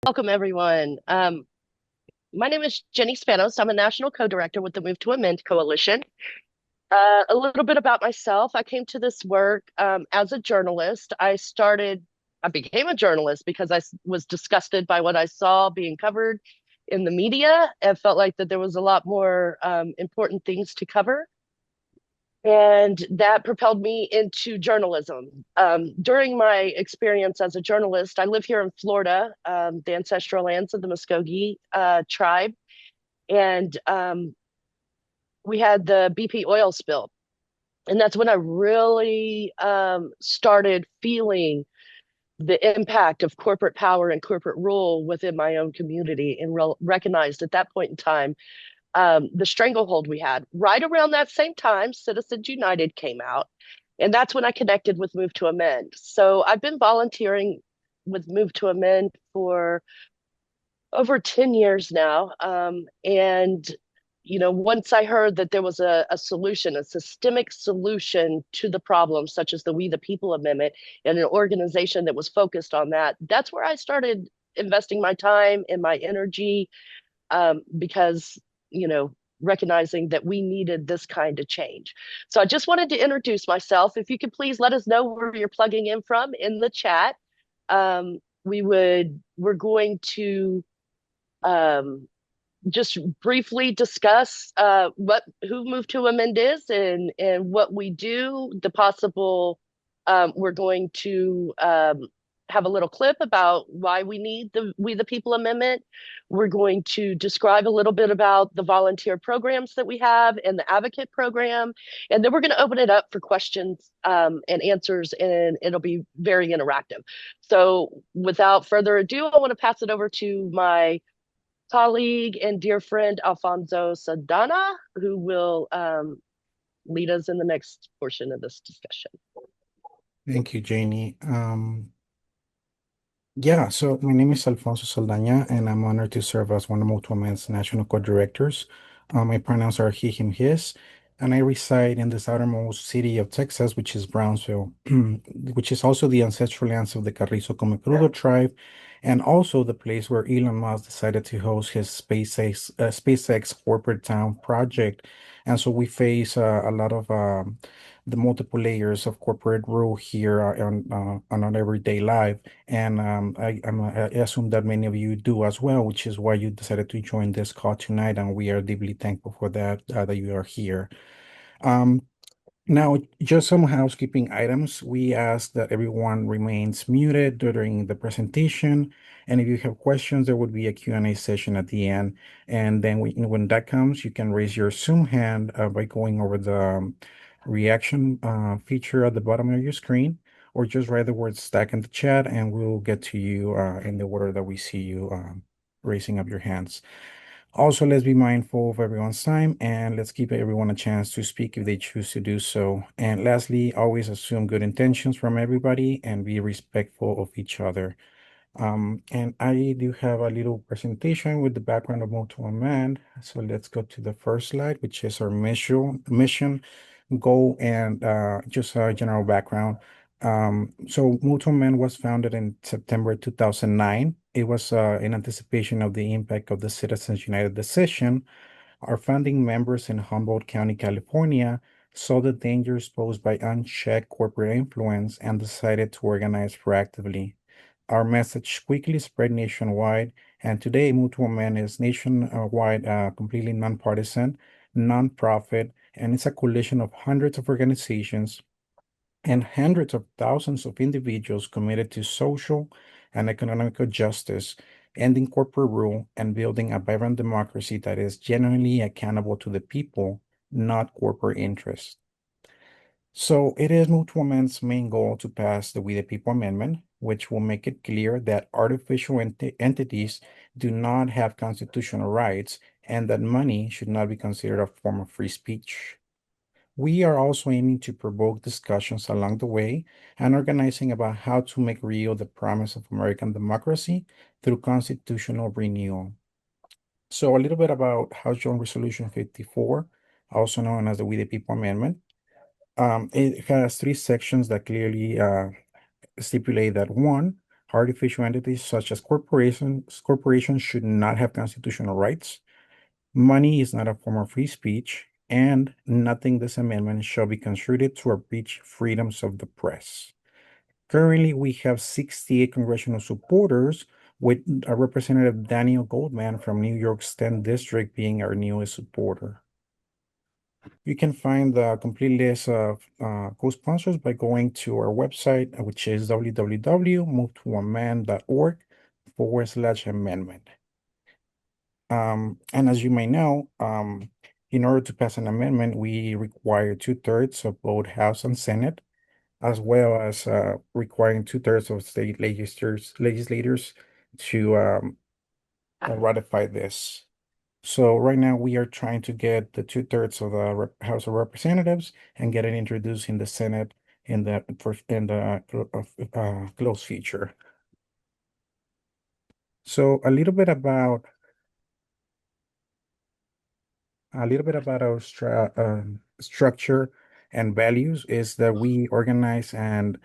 Welcome, everyone. My name is Jenny Spanos. I'm a national co-director with the Move to Amend Coalition. A little bit about myself. I came to this work as a journalist. I became a journalist because was disgusted by what I saw being covered in the media and felt like that there was a lot more important things to cover. And that propelled me into journalism. During my experience as a journalist, I live here in Florida, the ancestral lands of the Muskogee tribe, and we had the BP oil spill. And that's when I really started feeling the impact of corporate power and corporate rule within my own community and recognized at that point in time the stranglehold we had. Right around that same time, Citizens United came out, and that's when I connected with Move to Amend. So I've been volunteering with Move to Amend for over 10 years now. Once I heard that there was a solution, a systemic solution to the problem, such as the We the People Amendment, and an organization that was focused on that, that's where I started investing my time and my energy because, you know, recognizing that we needed this kind of change. So I just wanted to introduce myself. If you could please let us know where you're plugging in from in the chat. We're going to um, just briefly discuss who Move to Amend is and what we do, the possible we're going to have a little clip about why we need the We the People Amendment. We're going to describe a little bit about the volunteer programs that we have and the advocate program. And then we're going to open it up for questions and answers, and it'll be very interactive. So without further ado, I want to pass it over to my colleague and dear friend Alfonso Sadana, who will lead us in the next portion of this discussion. Thank you, Janie. Yeah, so my name is Alfonso Saldaña, and I'm honored to serve as one of Motomen's national co-directors. My pronouns are he, him, his, and I reside in the southernmost city of Texas, which is Brownsville, which is also the ancestral lands of the Carrizo Comecrudo tribe, and also the place where Elon Musk decided to host his SpaceX corporate town project. And so we face a lot of the multiple layers of corporate rule here on our everyday life. And I assume that many of you do as well, which is why you decided to join this call tonight. And we are deeply thankful for that, that you are here. Um, Now, just some housekeeping items. We ask that everyone remains muted during the presentation. And if you have questions, there would be a Q&A session at the end. And then when that comes, you can raise your Zoom hand by going over the reaction feature at the bottom of your screen, or just write the word stack in the chat, and we'll get to you in the order that we see you raising up your hands. Also, let's be mindful of everyone's time and let's give everyone a chance to speak if they choose to do so. And lastly, always assume good intentions from everybody and be respectful of each other. And I do have a little presentation with the background of Multiple Man. So let's go to the first slide, which is our mission, goal, and just a general background. So Multiple Man was founded in September 2009. It was in anticipation of the impact of the Citizens United decision. Our founding members in Humboldt County, California, saw the dangers posed by unchecked corporate influence and decided to organize proactively. Our message quickly spread nationwide, and today Mutual Man is nationwide, completely nonpartisan, nonprofit, and it's a coalition of hundreds of organizations and hundreds of thousands of individuals committed to social and economic justice, ending corporate rule, and building a vibrant democracy that is genuinely accountable to the people, not corporate interests. So it is Mutual Man's main goal to pass the We the People Amendment, which will make it clear that artificial entities do not have constitutional rights and that money should not be considered a form of free speech. We are also aiming to provoke discussions along the way and organizing about how to make real the promise of American democracy through constitutional renewal. So a little bit about House Joint Resolution 54, also known as the We the People Amendment. It has three sections that clearly stipulate that one, artificial entities such as corporations should not have constitutional rights. Money is not a form of free speech, and nothing this amendment shall be construed to abridge freedoms of the press. Currently, we have 68 congressional supporters, with Representative Daniel Goldman from New York's 10th District being our newest supporter. You can find the complete list of co-sponsors by going to our website, which is www.movetoamend.org/amendment. And as you may know, in order to pass an amendment, we require 2/3 of both House and Senate, as well as requiring 2/3 of state legislators to ratify this. So right now we are trying to get the 2/3 of the House of Representatives and get it introduced in the Senate in the close future. So a little bit about our structure and values is that we organize and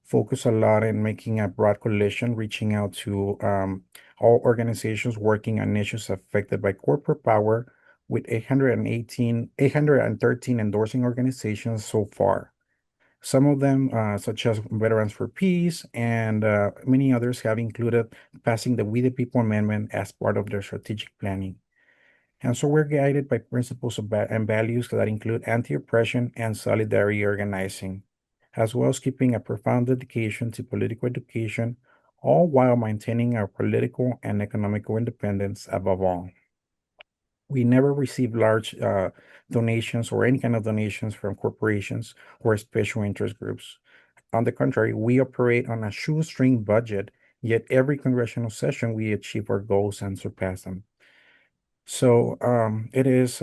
focus a lot in making a broad coalition, reaching out to all organizations working on issues affected by corporate power, with 813 endorsing organizations so far. Some of them, such as Veterans for Peace and many others, have included passing the We the People Amendment as part of their strategic planning. And so we're guided by principles and values that include anti-oppression and solidarity organizing, as well as keeping a profound dedication to political education, all while maintaining our political and economical independence above all. We never receive large donations or any kind of donations from corporations or special interest groups. On the contrary, we operate on a shoestring budget, yet every congressional session we achieve our goals and surpass them. So it is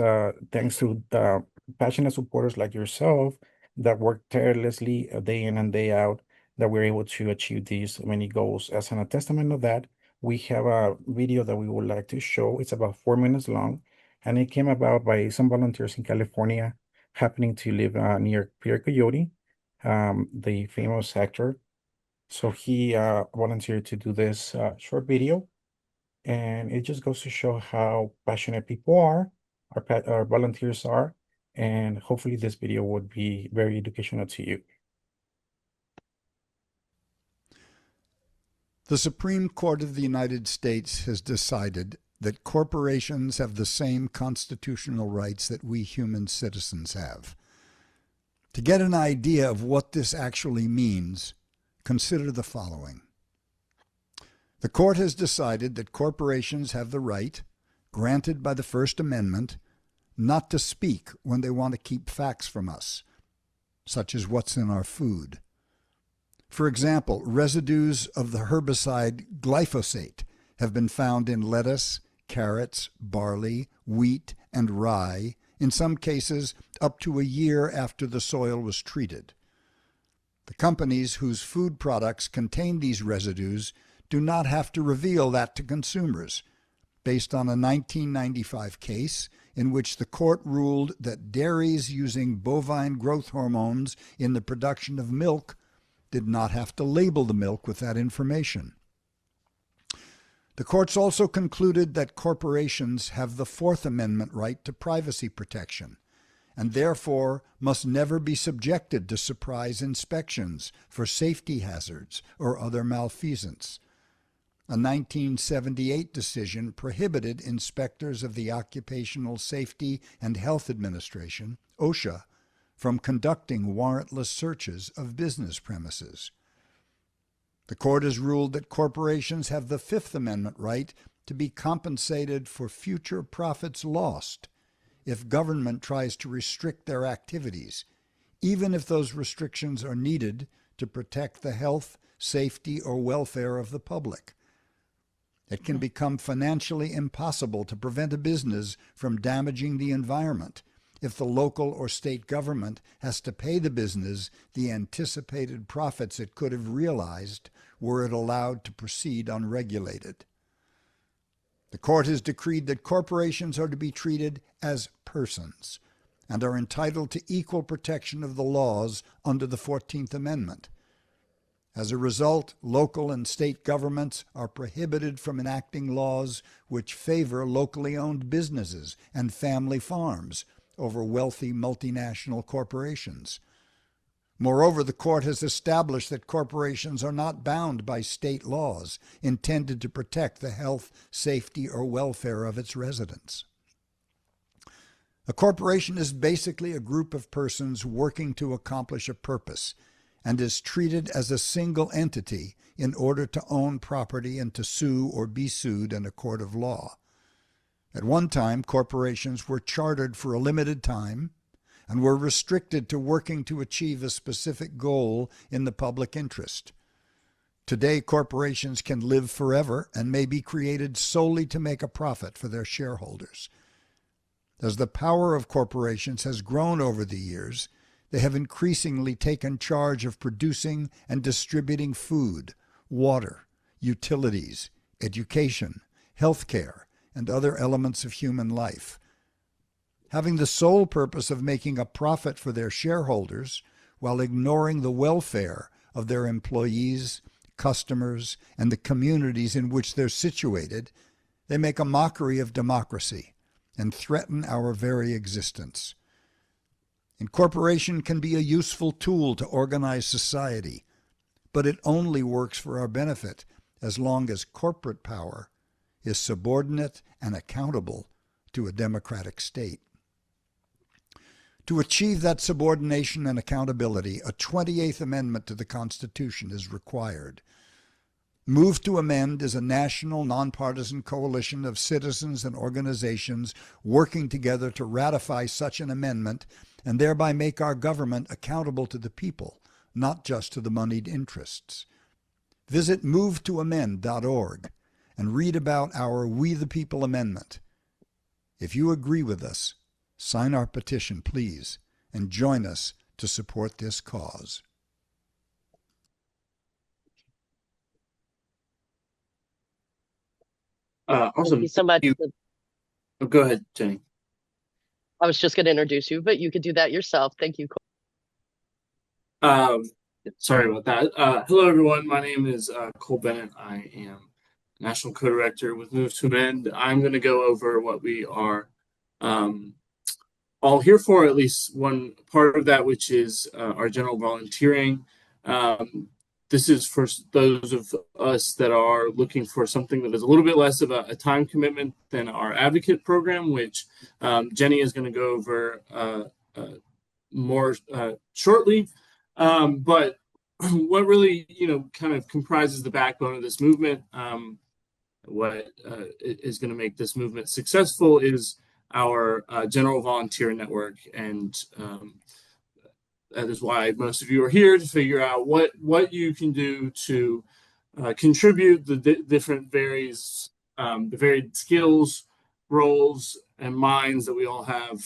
thanks to the passionate supporters like yourself that work tirelessly day in and day out that we're able to achieve these many goals. As an testament of that, we have a video that we would like to show. It's about 4 minutes long, and it came about by some volunteers in California happening to live near Peter Coyote, the famous actor. So he volunteered to do this short video. And it just goes to show how passionate people are, our volunteers are, and hopefully this video would be very educational to you. The Supreme Court of the United States has decided that corporations have the same constitutional rights that we human citizens have. To get an idea of what this actually means, consider the following. The court has decided that corporations have the right, granted by the First Amendment, not to speak when they want to keep facts from us, such as what's in our food. For example, residues of the herbicide glyphosate have been found in lettuce, carrots, barley, wheat, and rye, in some cases up to a year after the soil was treated. The companies whose food products contain these residues do not have to reveal that to consumers, based on a 1995 case in which the court ruled that dairies using bovine growth hormones in the production of milk did not have to label the milk with that information. The courts also concluded that corporations have the Fourth Amendment right to privacy protection, and therefore must never be subjected to surprise inspections for safety hazards or other malfeasance. A 1978 decision prohibited inspectors of the Occupational Safety and Health Administration, OSHA, from conducting warrantless searches of business premises. The court has ruled that corporations have the Fifth Amendment right to be compensated for future profits lost if government tries to restrict their activities, even if those restrictions are needed to protect the health, safety, or welfare of the public. It can become financially impossible to prevent a business from damaging the environment if the local or state government has to pay the business the anticipated profits it could have realized were it allowed to proceed unregulated. The court has decreed that corporations are to be treated as persons and are entitled to equal protection of the laws under the 14th Amendment. As a result, local and state governments are prohibited from enacting laws which favor locally owned businesses and family farms over wealthy multinational corporations. Moreover, the court has established that corporations are not bound by state laws intended to protect the health, safety, or welfare of its residents. A corporation is basically a group of persons working to accomplish a purpose and is treated as a single entity in order to own property and to sue or be sued in a court of law. At one time, corporations were chartered for a limited time and were restricted to working to achieve a specific goal in the public interest. Today, corporations can live forever and may be created solely to make a profit for their shareholders. As the power of corporations has grown over the years, they have increasingly taken charge of producing and distributing food, water, utilities, education, healthcare, and other elements of human life. Having the sole purpose of making a profit for their shareholders while ignoring the welfare of their employees, customers, and the communities in which they're situated, they make a mockery of democracy and threaten our very existence. Incorporation can be a useful tool to organize society, but it only works for our benefit as long as corporate power is subordinate and accountable to a democratic state. To achieve that subordination and accountability, a 28th Amendment to the Constitution is required. Move to Amend is a national, nonpartisan coalition of citizens and organizations working together to ratify such an amendment and thereby make our government accountable to the people, not just to the moneyed interests. Visit movetoamend.org and read about our We the People Amendment. If you agree with us, sign our petition, please, and join us to support this cause. Thank Awesome. you so much. Oh, go ahead, Jenny. I was just going to introduce you, but you could do that yourself. Thank you. Um, Sorry about that. Hello, everyone. My name is Cole Bennett. I am National Co-Director with Move to Amend. I'm going to go over what we are all here for, at least one part of that, which is our general volunteering. This is for those of us that are looking for something that is a little bit less of a time commitment than our advocate program, which Jenny is going to go over more shortly. But what really, kind of comprises the backbone of this movement, what is going to make this movement successful is our general volunteer network. And that is why most of you are here, to figure out what you can do to contribute the different the varied skills, roles, and minds that we all have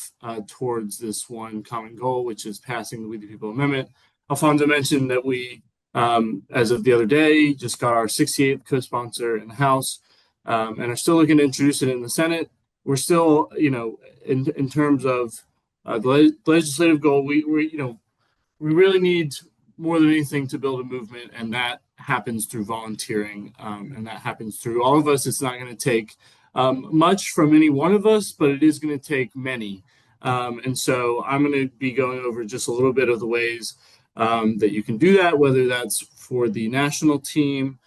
towards this one common goal, which is passing the We the People Amendment. Alfonso mentioned that we, as of the other day, just got our 68th co-sponsor in the House and are still looking to introduce it in the Senate. We're still, in terms of the legislative goal, we really need more than anything to build a movement, and that happens through volunteering, and that happens through all of us. It's not going to take much from any one of us, but it is going to take many. And so I'm going to be going over just a little bit of the ways that you can do that, whether that's for the national team,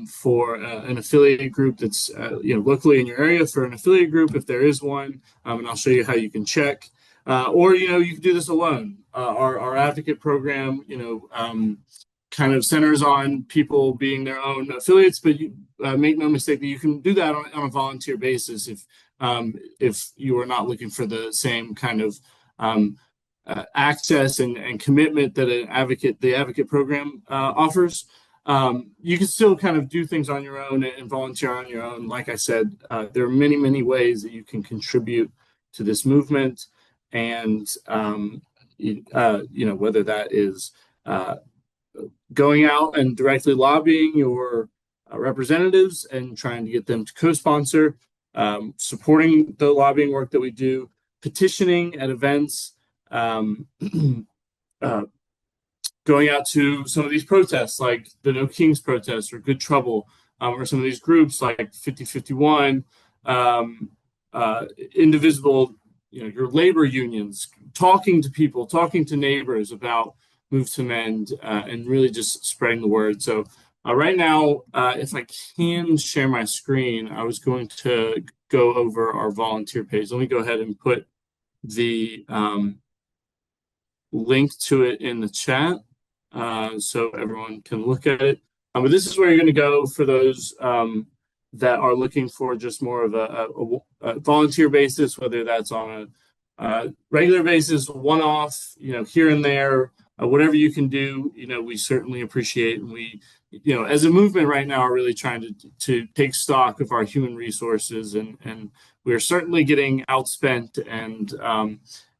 for an affiliate group that's locally in your area, for an affiliate group if there is one, and I'll show you how you can check. Or you can do this alone. Our advocate program, kind of centers on people being their own affiliates, but make no mistake that you can do that on a volunteer basis if you are not looking for the same kind of access and commitment that the advocate program offers. You can still kind of do things on your own and volunteer on your own. Like I said, there are many, many ways that you can contribute to this movement. And, whether that is going out and directly lobbying your representatives and trying to get them to co-sponsor, supporting the lobbying work that we do, petitioning at events, going out to some of these protests, like the No Kings protest or Good Trouble, or some of these groups like 5051, Indivisible, your labor unions, talking to people, talking to neighbors about Move to Mend, and really just spreading the word. So right now, if I can share my screen, I was going to go over our volunteer page. Let me go ahead and put the link to it in the chat so everyone can look at it. But this is where you're going to go for those that are looking for just more of a volunteer basis, whether that's on a regular basis, one-off, here and there, whatever you can do, we certainly appreciate. And we, as a movement right now, are really trying to take stock of our human resources, and we're certainly getting outspent and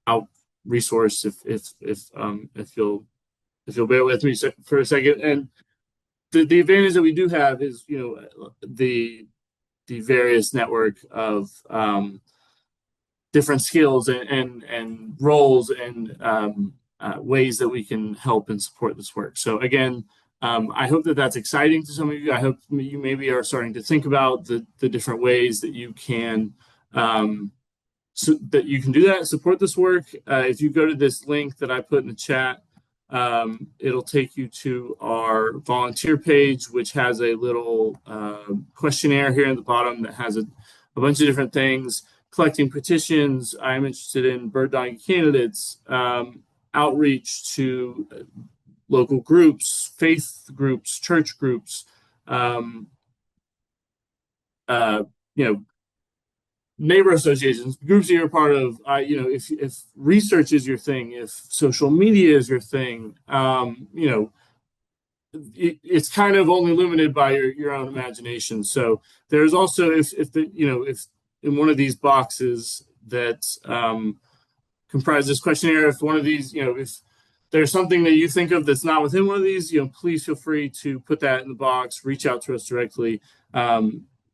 out resourced, if you'll bear with me for a second. And the advantage that we do have is, the various network of different skills and roles and ways that we can help and support this work. So again, I hope that that's exciting to some of you. I hope you maybe are starting to think about the different ways that you can do that, support this work. If you go to this link that I put in the chat, it'll take you to our volunteer page, which has a little questionnaire here at the bottom that has a bunch of different things. Collecting petitions. I'm interested in bird dogging candidates, outreach to local groups, faith groups, church groups, neighbor associations, groups that you're a part of. If research is your thing, if social media is your thing, it's kind of only limited by your own imagination. So there's also, if in one of these boxes that comprise this questionnaire, if one of these, if there's something that you think of that's not within one of these, please feel free to put that in the box, reach out to us directly.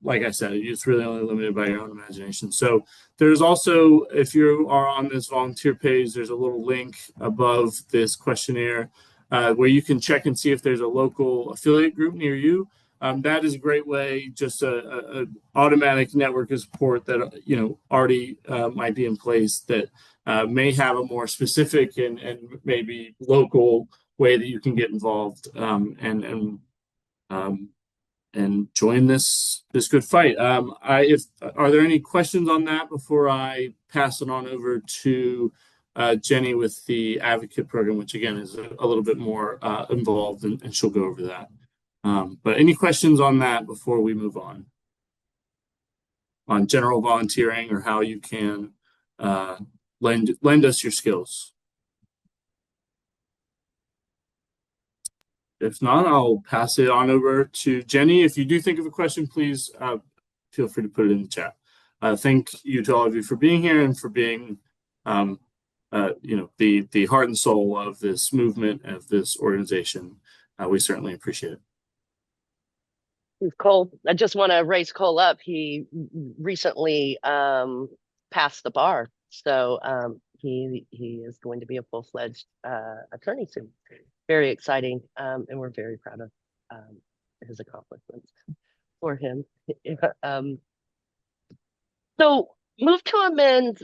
Like I said, it's really only limited by your own imagination. So there's also, if you are on this volunteer page, there's a little link above this questionnaire where you can check and see if there's a local affiliate group near you. That is a great way, just a automatic network of support that already might be in place that may have a more specific and maybe local way that you can get involved and join this good fight. Are there any questions on that before I pass it on over to Jenny with the advocate program, which again is a little bit more involved, and she'll go over that. But any questions on that before we move on general volunteering or how you can lend us your skills? If not, I'll pass it on over to Jenny. If you do think of a question, please feel free to put it in the chat. Thank you to all of you for being here and for being the heart and soul of this movement, of this organization. We certainly appreciate it. Cole, I just want to raise Cole up. He recently passed the bar, so he is going to be a full-fledged attorney soon. Very exciting, and we're very proud of his accomplishments for him. So Move to Amend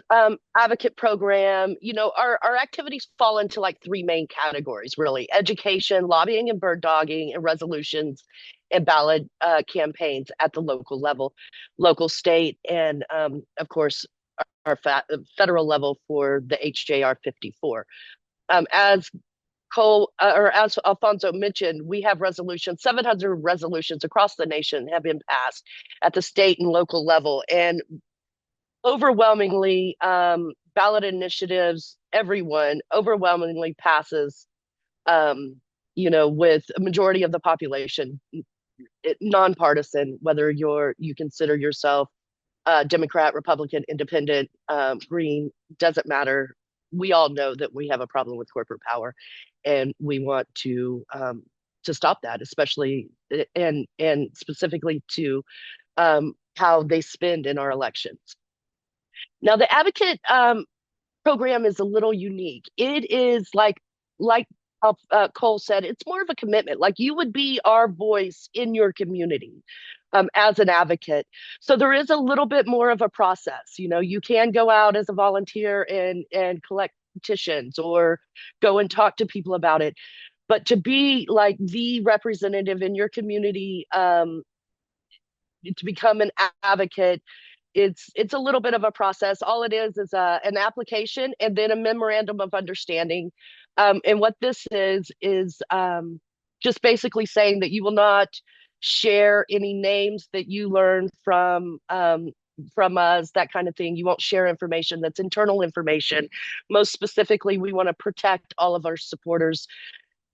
advocate program, our activities fall into like three main categories, really: education, lobbying and bird dogging, and resolutions and ballot campaigns at the local level, local, state, and of course, our federal level for the HJR 54. As Alfonso mentioned, we have 700 resolutions across the nation have been passed at the state and local level, and overwhelmingly, ballot initiatives, everyone overwhelmingly passes, with a majority of the population, nonpartisan, whether you consider yourself Democrat, Republican, Independent, Green, doesn't matter. We all know that we have a problem with corporate power, and we want to stop that, especially and specifically to how they spend in our elections. Now, the advocate program is a little unique. It is like Cole said, it's more of a commitment. Like you would be our voice in your community as an advocate. So there is a little bit more of a process. You know, you can go out as a volunteer and collect petitions or go and talk to people about it. But to be like the representative in your community, to become an advocate, it's a little bit of a process. All it is an application and then a memorandum of understanding. And what this is just basically saying that you will not share any names that you learn from us, that kind of thing. You won't share information that's internal information. Most specifically, we want to protect all of our supporters'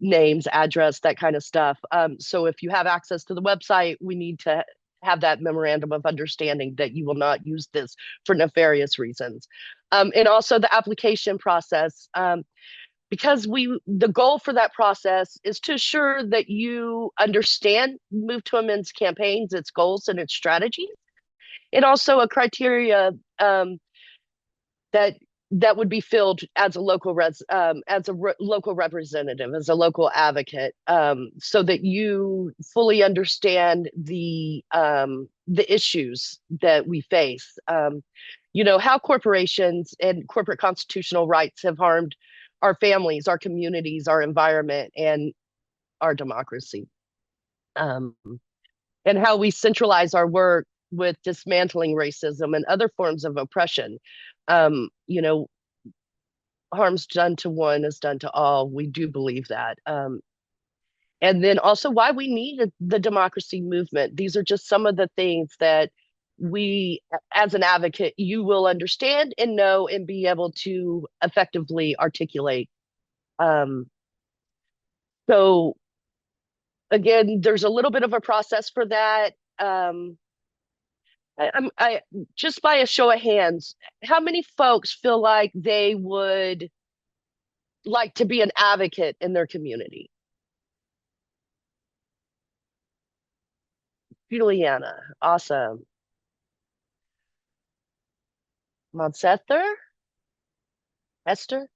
names, address, that kind of stuff. So if you have access to the website, we need to have that memorandum of understanding that you will not use this for nefarious reasons. And also the application process, because the goal for that process is to ensure that you understand Move to Amend's campaigns, its goals, and its strategies, and also a criteria that would be filled as a local local representative, as a local advocate, so that you fully understand the issues that we face. You know, how corporations and corporate constitutional rights have harmed our families, our communities, our environment, and our democracy. And how we centralize our work with dismantling racism and other forms of oppression. You know, harm's done to one is done to all. We do believe that. And then also why we need the democracy movement. These are just some of the things that we, as an advocate, you will understand and know and be able to effectively articulate. So again, there's a little bit of a process for that. I just by a show of hands, how many folks feel like they would like to be an advocate in their community? Juliana, awesome. Montsether? Esther?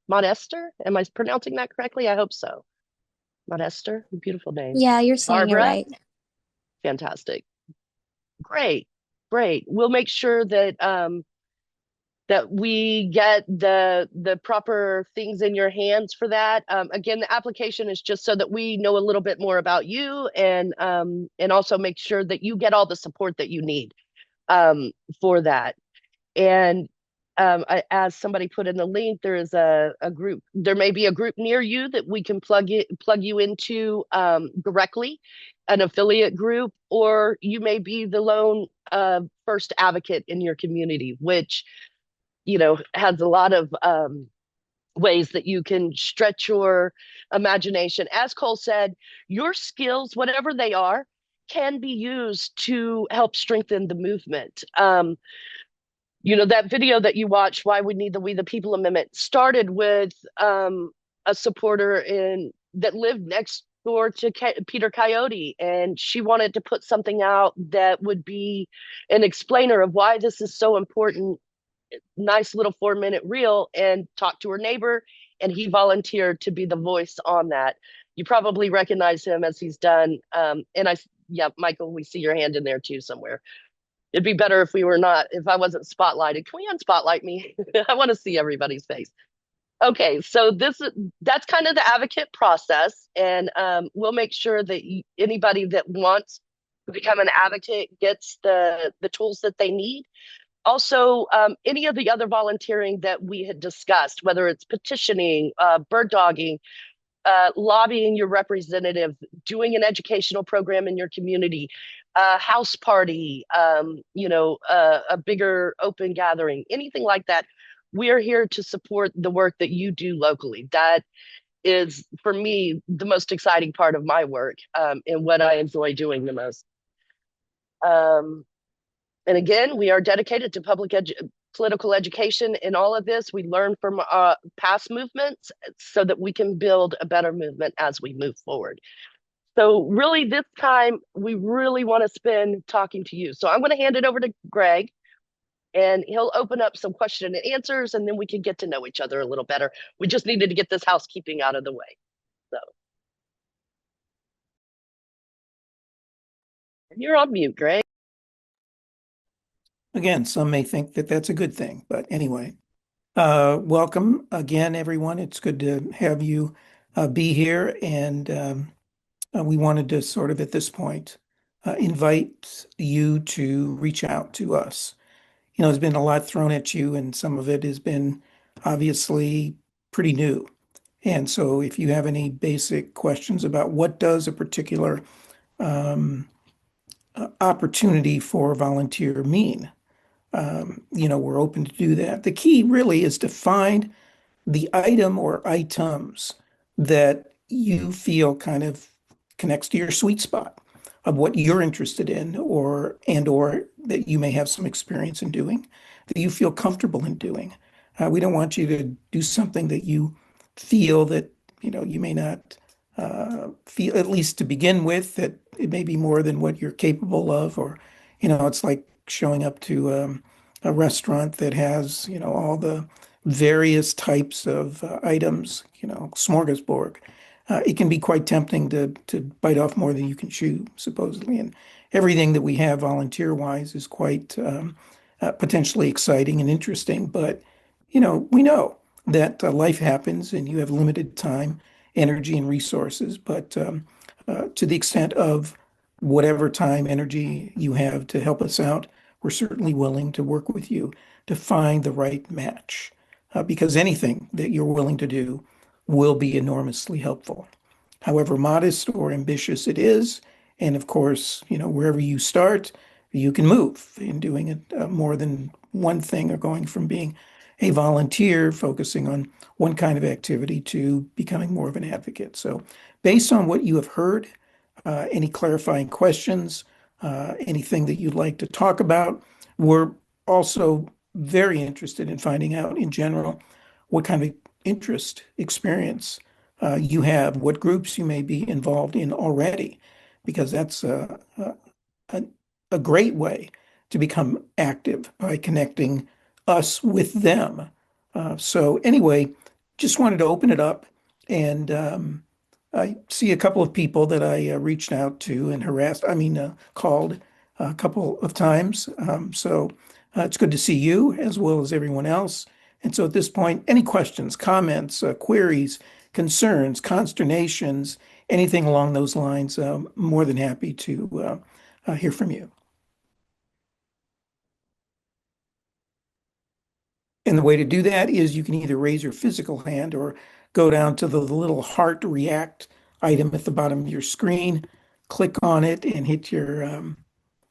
Am I pronouncing that correctly? I hope so. Esther, beautiful name. Yeah, you're saying it Barbara? right. Fantastic. Great. We'll make sure that that we get the proper things in your hands for that. Again, the application is just so that we know a little bit more about you, and also make sure that you get all the support that you need for that. And as somebody put in the link, there is a group. There may be a group near you that we can plug you into directly, an affiliate group, or you may be the lone first advocate in your community, which, you know, has a lot of ways that you can stretch your imagination. As Cole said, your skills, whatever they are, can be used to help strengthen the movement. You know, that video that you watched, Why We Need the We the People Amendment, started with a supporter that lived next door to Peter Coyote, and she wanted to put something out that would be an explainer of why this is so important. Nice little 4-minute reel, and talk to her neighbor, and he volunteered to be the voice on that. You probably recognize him as he's done. Yeah, Michael, we see your hand in there too somewhere. It'd be better if I wasn't spotlighted. Can we unspotlight me? I want to see everybody's face. Okay, so that's kind of the advocate process, and we'll make sure that anybody that wants to become an advocate gets the tools that they need. Also, any of the other volunteering that we had discussed, whether it's petitioning, bird dogging, lobbying your representative, doing an educational program in your community, house party, a bigger open gathering, anything like that. We are here to support the work that you do locally. That is, for me, the most exciting part of my work, and what I enjoy doing the most. And again, we are dedicated to political education in all of this. We learn from past movements so that we can build a better movement as we move forward. So really, this time, we really want to spend talking to you. So I'm going to hand it over to Greg, and he'll open up some question and answers, and then we can get to know each other a little better. We just needed to get this housekeeping out of the way. So You're on mute, Greg. Again, some may think that that's a good thing, but anyway. Welcome again, everyone. It's good to have you be here. And we wanted to sort of at this point invite you to reach out to us. You know, there's been a lot thrown at you, and some of it has been obviously pretty new. And so if you have any basic questions about what does a particular opportunity for volunteer mean, you know, we're open to do that. The key really is to find the item or items that you feel kind of connects to your sweet spot of what you're interested in or that you may have some experience in doing, that you feel comfortable in doing. We don't want you to do something that you feel that, you know, you may not feel, at least to begin with, that it may be more than what you're capable of, or, you know, it's like showing up to a restaurant that has, you know, all the various types of items, you know, smorgasbord. It can be quite tempting to bite off more than you can chew, supposedly. And everything that we have volunteer-wise is quite potentially exciting and interesting. But, you know, we know that life happens and you have limited time, energy, and resources. But to the extent of whatever time, energy you have to help us out, we're certainly willing to work with you to find the right match. Because anything that you're willing to do will be enormously helpful, however modest or ambitious it is. And of course, you know, wherever you start, you can move in doing it more than one thing, or going from being a volunteer focusing on one kind of activity to becoming more of an advocate. So, based on what you have heard, any clarifying questions, anything that you'd like to talk about, we're also very interested in finding out in general what kind of interest, experience you have, what groups you may be involved in already, because that's a, a great way to become active by connecting us with them. So anyway, just wanted to open it up, and I see a couple of people that I reached out to and called a couple of times. So it's good to see you as well as everyone else. And so at this point, any questions, comments, queries, concerns, consternations, anything along those lines, more than happy to hear from you. And the way to do that is you can either raise your physical hand or go down to the little heart react item at the bottom of your screen, click on it, and hit your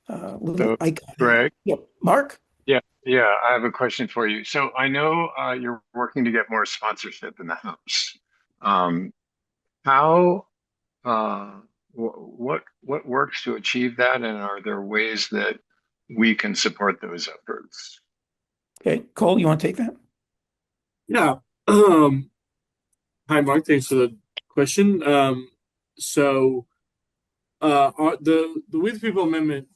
little So, icon. Greg, Yep. Mark? yeah, I have a question for you. So I know you're working to get more sponsorship in the house. Um, how, what works to achieve that, and are there ways that we can support those efforts? Okay. Cole, you want to take that? Yeah. Hi, Mark. Thanks for the question. So, the We the People Amendment,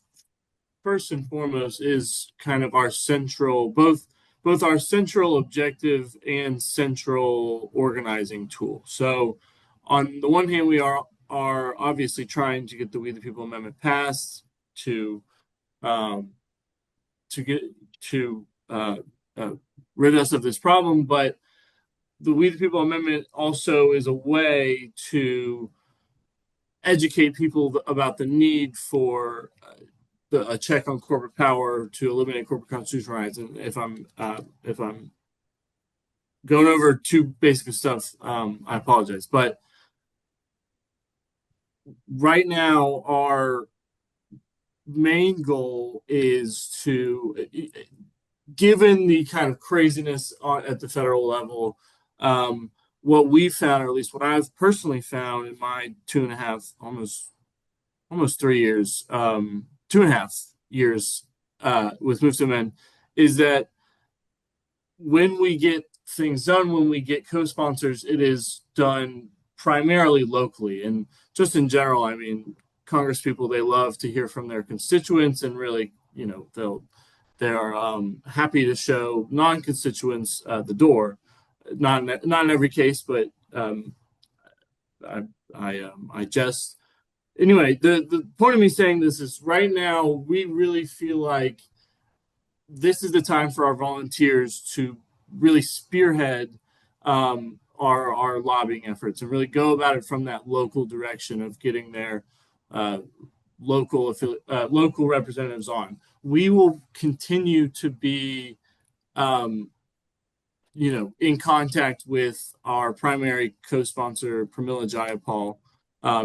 first and foremost, is kind of our central, both our central objective and central organizing tool. So, on the one hand, we are obviously trying to get the We the People Amendment passed to um, get to rid us of this problem, but the We the People Amendment also is a way to educate people about the need for a check on corporate power to eliminate corporate constitutional rights. And if I'm going over too basic of stuff, I apologize. But right now, our main goal is to, given the kind of craziness at the federal level, what we found, or at least what I've personally found in my 2.5, almost 3 years, 2.5 years with Move to Men, is that when we get things done, when we get co-sponsors, it is done primarily locally. And just in general, I mean, Congress people, they love to hear from their constituents, and really, you know, they're happy to show non-constituents the door. Not in every case, but I jest. anyway, the point of me saying this is right now we really feel like this is the time for our volunteers to really spearhead our lobbying efforts and really go about it from that local direction of getting their uh, local representatives on. We will continue to be um, in contact with our primary co-sponsor, Pramila Jayapal,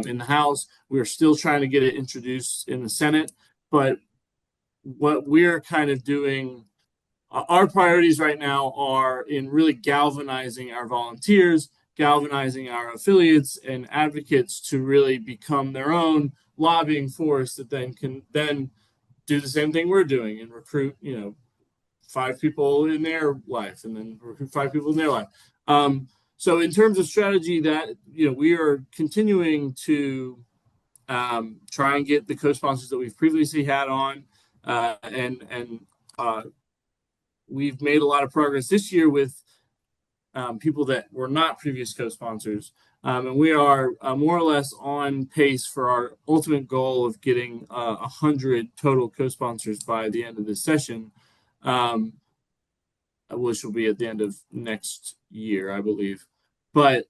in the House. We're still trying to get it introduced in the Senate, but what we're kind of doing, our priorities right now are in really galvanizing our volunteers, galvanizing our affiliates and advocates to really become their own lobbying force that then can then do the same thing we're doing and recruit, 5 people in their life and then recruit 5 people in their life. So in terms of strategy, that we are continuing to try and get the co-sponsors that we've previously had on, and we've made a lot of progress this year with people that were not previous co-sponsors. And we are more or less on pace for our ultimate goal of getting 100 total co-sponsors by the end of this session, which will be at the end of next year, I believe. But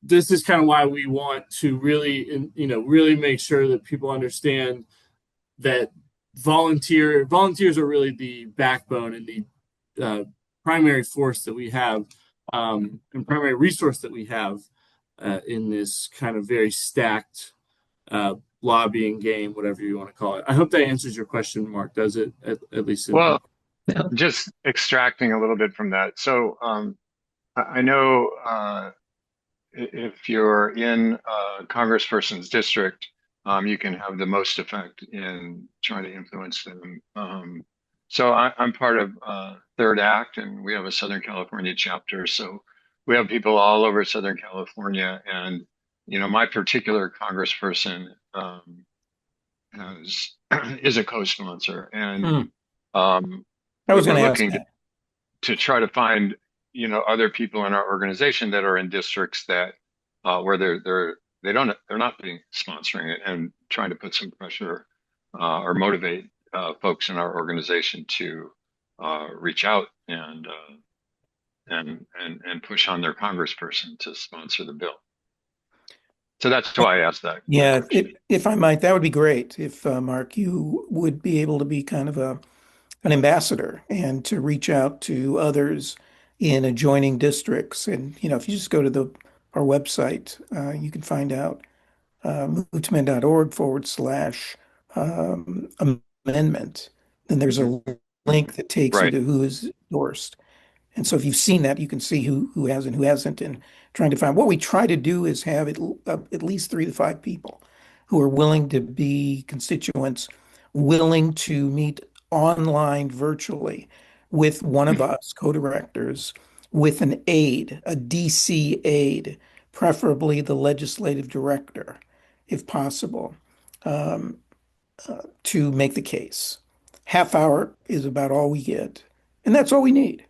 this is kind of why we want to really, really make sure that people understand that volunteers are really the backbone and the primary force that we have, and primary resource that we have in this kind of very stacked lobbying game, whatever you want to call it. I hope that answers your question, Mark. Does it at least? Well, just extracting a little bit from that. So I know if you're in a congressperson's district, you can have the most effect in trying to influence them. So I'm part of Third Act, and we have a Southern California chapter. So we have people all over Southern California, and my particular congressperson is a co-sponsor, and I was we're going to ask looking that. to try to find other people in our organization that are in districts that where they're not being sponsoring it, and trying to put some pressure or motivate folks in our organization to reach out and push on their congressperson to sponsor the bill. So that's why I asked that. Yeah, question. if I might, that would be great. If Mark, you would be able to be kind of an ambassador and to reach out to others in adjoining districts. And if you just go to our website, you can find out movetomend.org/amendment. Then there's Mhm. a link that takes you Right. to who is endorsed. And so if you've seen that, you can see who has and who hasn't, and trying to find what we try to do is have at least 3 to 5 people who are willing to be constituents, willing to meet online virtually with one of us, co-directors, with an aide, a DC aide, preferably the legislative director, if possible, um, to make the case. Half hour is about all we get, and that's all we need.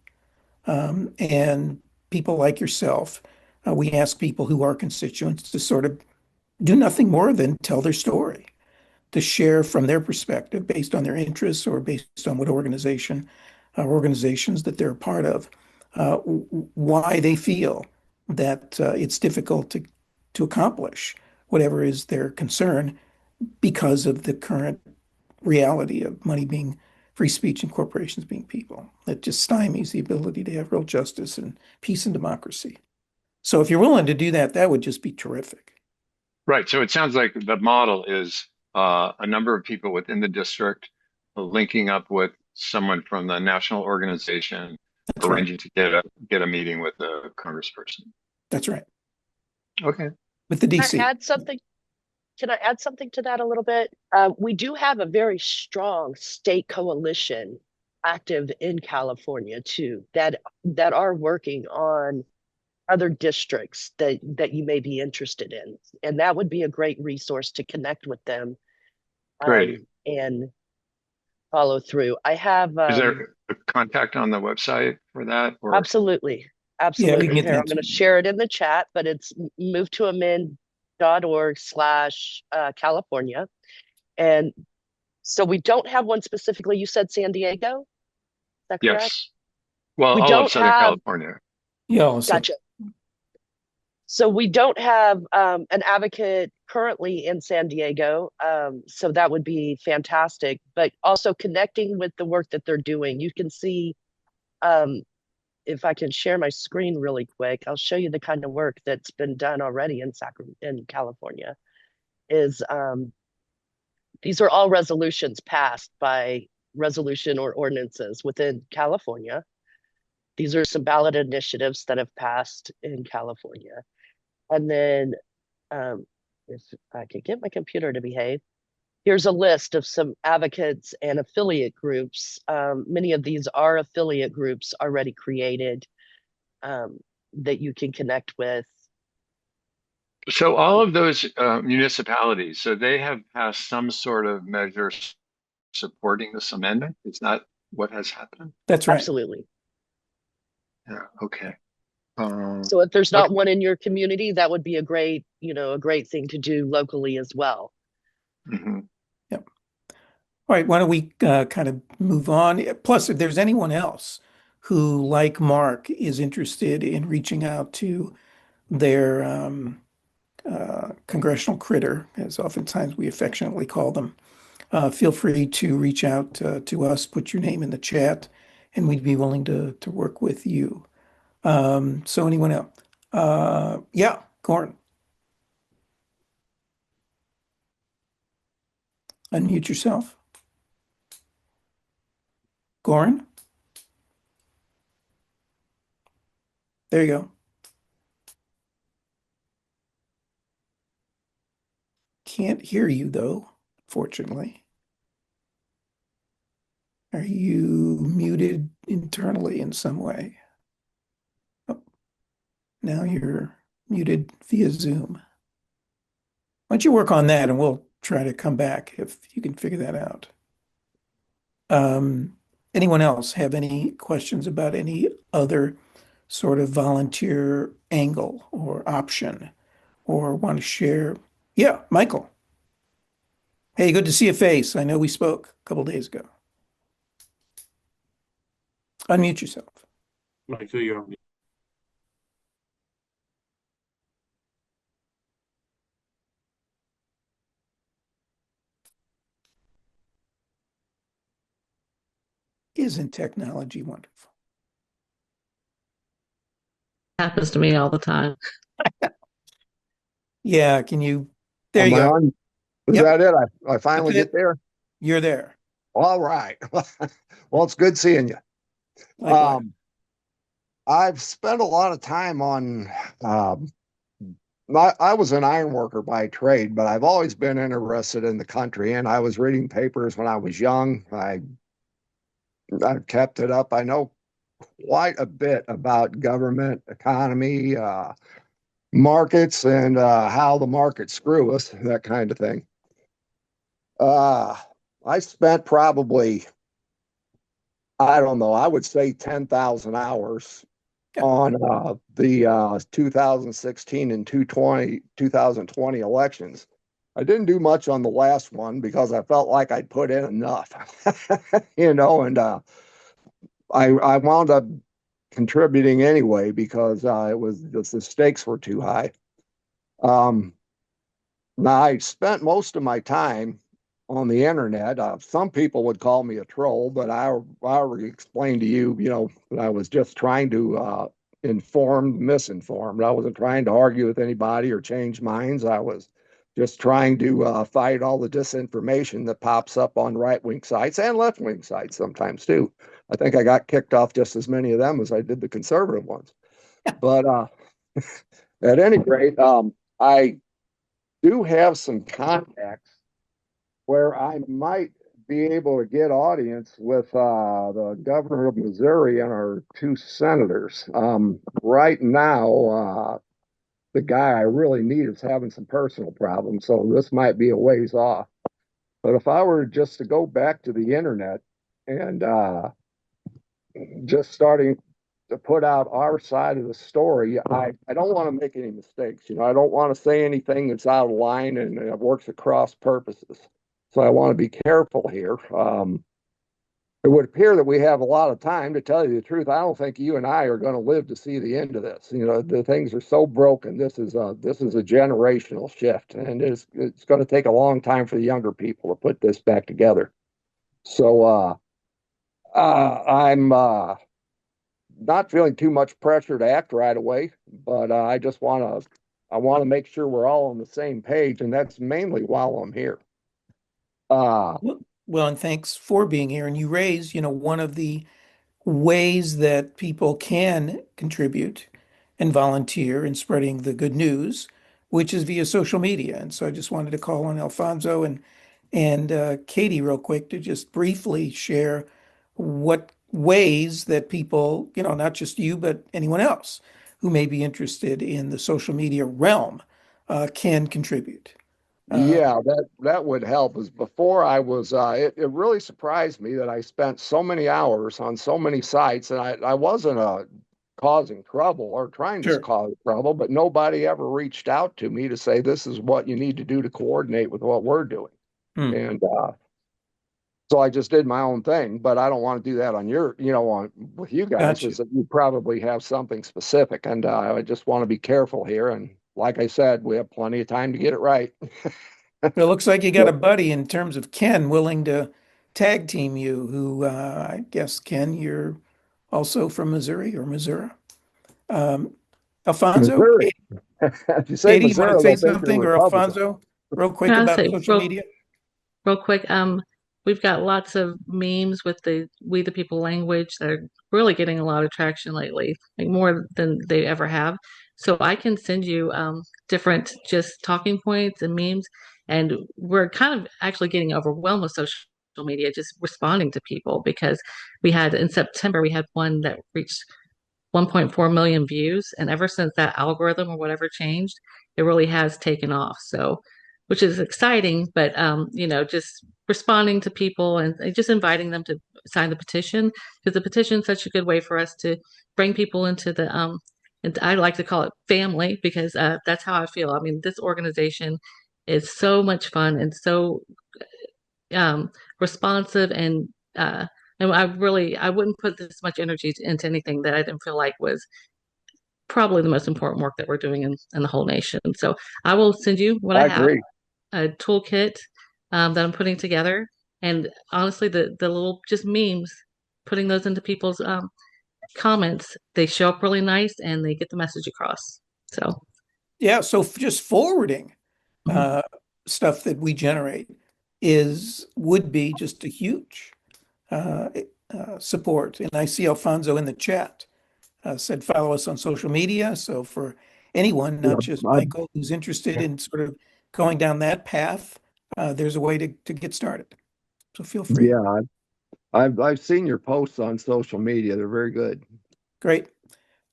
And people like yourself, we ask people who are constituents to sort of do nothing more than tell their story, to share from their perspective based on their interests or based on what organizations that they're a part of, why they feel that it's difficult to accomplish whatever is their concern because of the current reality of money being free speech and corporations being people. That just stymies the ability to have real justice and peace and democracy. So if you're willing to do that, that would just be terrific. Right. So it sounds like the model is a number of people within the district linking up with someone from the national organization, That's right. arranging to get a meeting with a congressperson. That's right. Okay. With the Can I DC. add something? Can I add something to that a little bit? We do have a very strong state coalition active in California too, that are working on other districts that you may be interested in, and that would be a great resource to connect with them Great. and follow through. I have Is there a contact on the website for that, or? absolutely, Yeah, we can absolutely. get Here, I'm that going to to you. share it in the chat, but it's move to amend .org/California. And so we don't have one specifically. You said San Diego? Is that correct? Yes. Well, We all of don't Southern have, California. Yeah, also. gotcha. So we don't have an advocate currently in San Diego. So that would be fantastic. But also connecting with the work that they're doing. You can see, if I can share my screen really quick, I'll show you the kind of work that's been done already in California. These are all resolutions passed by resolution or ordinances within California. These are some ballot initiatives that have passed in California. And then if I could get my computer to behave, here's a list of some advocates and affiliate groups. Many of these are affiliate groups already created that you can connect with. So all of those municipalities, so they have passed some sort of measure supporting this amendment. Is that what has happened? That's right. Absolutely. Yeah. Okay. So if there's not Okay. one in your community, that would be a great thing to do locally as well. Mm-hmm. Yep. All right, why don't we kind of move on? Plus, if there's anyone else who, like Mark, is interested in reaching out to their congressional critter, as oftentimes we affectionately call them, feel free to reach out to us, put your name in the chat, and we'd be willing to work with you. So anyone else? Yeah, Corin. Unmute yourself. Corin? There you go. Can't hear you though, fortunately. Are you muted internally in some way? Oh, now you're muted via Zoom. Why don't you work on that and we'll try to come back if you can figure that out. Anyone else have any questions about any other sort of volunteer angle or option or want to share? Yeah, Michael. Hey, good to see a face. I know we spoke a couple days ago. Unmute yourself. Michael, you're on mute. Isn't technology wonderful? Happens to me all the time. Yeah, can you? There Am you I go. on? Is Yep. that it? I finally That's it. get there. You're there. All right. Well, it's good seeing you. Likewise. I've spent a lot of time on. I was an iron worker by trade, but I've always been interested in the country, and I was reading papers when I was young. I've kept it up. I know quite a bit about government, economy, markets, and how the markets screw us, that kind of thing. I spent probably, I don't know, I would say 10,000 hours on the 2016 and 2020 elections. I didn't do much on the last one because I felt like I'd put in enough, and I wound up contributing anyway because it was the stakes were too high. Now I spent most of my time on the internet. Some people would call me a troll, but I already explained to you, that I was just trying to inform, misinformed. I wasn't trying to argue with anybody or change minds. I was just trying to fight all the disinformation that pops up on right-wing sites and left-wing sites sometimes too. I think I got kicked off just as many of them as I did the conservative ones. But at any rate, I do have some contacts where I might be able to get audience with the governor of Missouri and our two senators. Right now, the guy I really need is having some personal problems, so this might be a ways off. But if I were just to go back to the internet and just starting to put out our side of the story, I don't want to make any mistakes. I don't want to say anything that's out of line and it works across purposes. So I want to be careful here. It would appear that we have a lot of time. To tell you the truth, I don't think you and I are going to live to see the end of this. The things are so broken. This is a generational shift, and it's going to take a long time for the younger people to put this back together. So I'm not feeling too much pressure to act right away, but I want to make sure we're all on the same page, and that's mainly while I'm here. Well, and thanks for being here. And you raise, one of the ways that people can contribute and volunteer in spreading the good news, which is via social media. And so I just wanted to call on Alfonso and Katie real quick to just briefly share what ways that people, not just you, but anyone else who may be interested in the social media realm can contribute. Yeah, that would help. As before, I was it really surprised me that I spent so many hours on so many sites, and I wasn't causing trouble or trying to Sure. cause trouble, but nobody ever reached out to me to say this is what you need to do to coordinate with what we're doing. And so I just did my own thing, but I don't want to do that on with you guys. Gotcha. Is that you probably have something specific, and I just want to be careful here. And like I said, we have plenty of time to get it right. It looks like you got a buddy in terms of Ken willing to tag team you, who I guess, Ken, you're also from Missouri or Missouri. Alfonso, Missouri. If you say Katie, you want to Missouri, say they'll think you're something, or Republican. Alfonso, real quick Can I about say social media? real quick, we've got lots of memes with the We the People language that are really getting a lot of traction lately, like more than they ever have. So I can send you different just talking points and memes, and we're kind of actually getting overwhelmed with social media, just responding to people because in September we had one that reached 1.4 million views. And ever since that algorithm or whatever changed, it really has taken off. So, which is exciting, but just responding to people and just inviting them to sign the petition, because the petition is such a good way for us to bring people into the and I like to call it family, because that's how I feel. I mean, this organization is so much fun and so responsive, and I wouldn't put this much energy into anything that I didn't feel like was probably the most important work that we're doing in the whole nation. So I will send you what I I have, agree. a toolkit that I'm putting together. And honestly, the little just memes, putting those into people's comments, they show up really nice and they get the message across. So Yeah, so just forwarding mhm. stuff that we generate would be just a huge uh, support. And I see Alfonso in the chat said follow us on social media. So for anyone, Yeah, not just I, Michael, who's interested in sort of going down that path, there's a way to get started. So feel free. yeah, I've seen your posts on social media. They're very good. Great.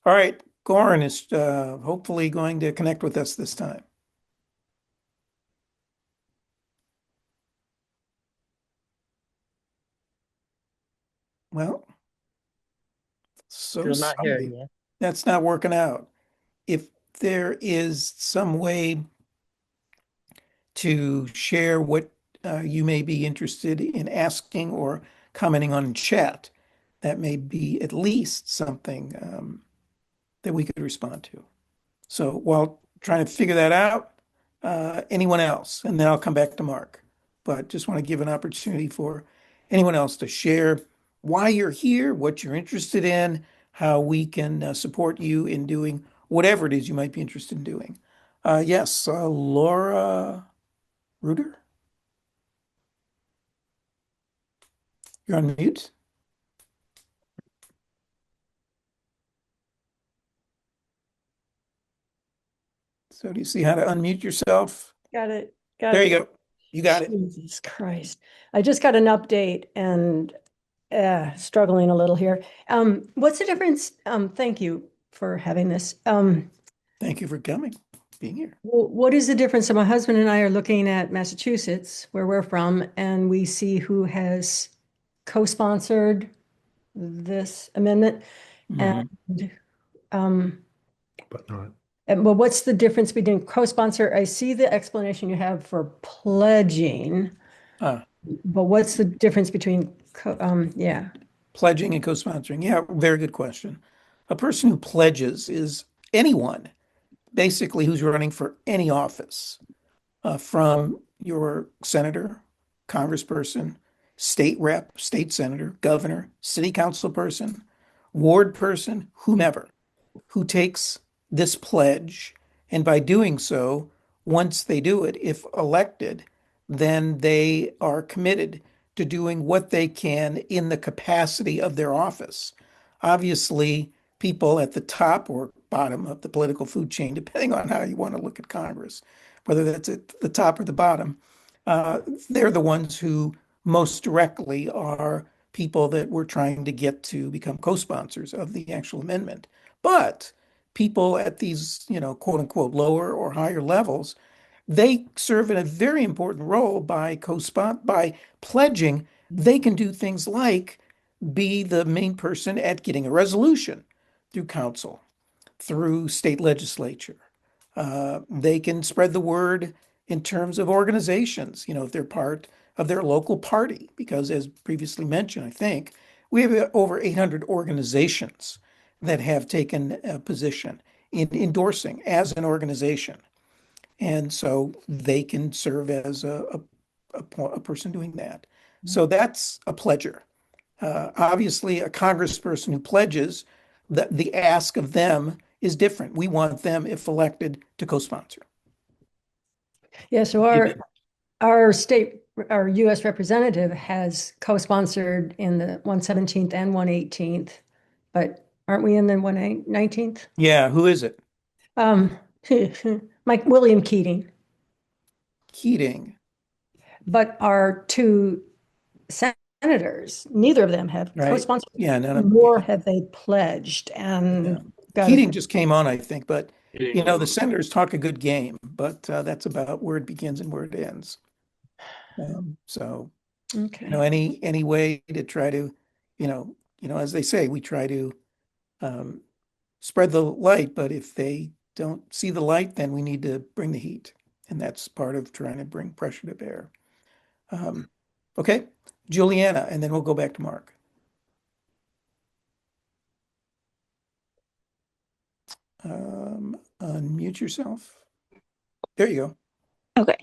All right. Goran is hopefully going to connect with us this time. Well, so Still not hearing sorry. you. That's not working out. If there is some way to share what you may be interested in asking or commenting on in chat, that may be at least something that we could respond to. So while trying to figure that out, anyone else, and then I'll come back to Mark. But just want to give an opportunity for anyone else to share why you're here, what you're interested in, how we can support you in doing whatever it is you might be interested in doing. Yes, Laura Reuter, you're on mute. So do you see how to unmute yourself? Got it. Got There it. you go. You got it. Jesus Christ. I just got an update and struggling a little here. What's the difference? Thank you for having this. Thank you for coming, being here. What is the difference? So my husband and I are looking at Massachusetts, where we're from, and we see who has co-sponsored this amendment. Mhm. And um, But not. well, what's the difference between co-sponsor? I see the explanation you have for pledging, Ah, but what's the difference between yeah. pledging and co-sponsoring. Yeah, very good question. A person who pledges is anyone, basically, who's running for any office, from your senator, congressperson, state rep, state senator, governor, city council person, ward person, whomever, who takes this pledge. And by doing so, once they do it, if elected, then they are committed to doing what they can in the capacity of their office. Obviously, people at the top or bottom of the political food chain, depending on how you want to look at Congress, whether that's at the top or the bottom, uh, they're the ones who most directly are people that we're trying to get to become co-sponsors of the actual amendment. But people at these, quote unquote, lower or higher levels, they serve in a very important role by by pledging. They can do things like be the main person at getting a resolution through council, through state legislature. They can spread the word in terms of organizations, if they're part of their local party, because as previously mentioned, I think we have over 800 organizations that have taken a position in endorsing as an organization. And so they can serve as a person doing that. So that's a pledger. Obviously, a congressperson who pledges, the ask of them is different. We want them, if elected, to co-sponsor. Yeah, so our US representative has co-sponsored in the 117th and 118th, but aren't we in the 119th? Yeah, who is it? Um, Mike William Keating, Keating. but our two senators, neither of them have Right. co-sponsored, Yeah, nor have they pledged. And Keating just came on, I think, but Getting the senators talk a good game, but that's about where it begins and where it ends. So, okay. any way to try to, as they say, we try to spread the light, but if they don't see the light, then we need to bring the heat. And that's part of trying to bring pressure to bear. Okay, Juliana, and then we'll go back to Mark. Unmute yourself. There you go. Okay.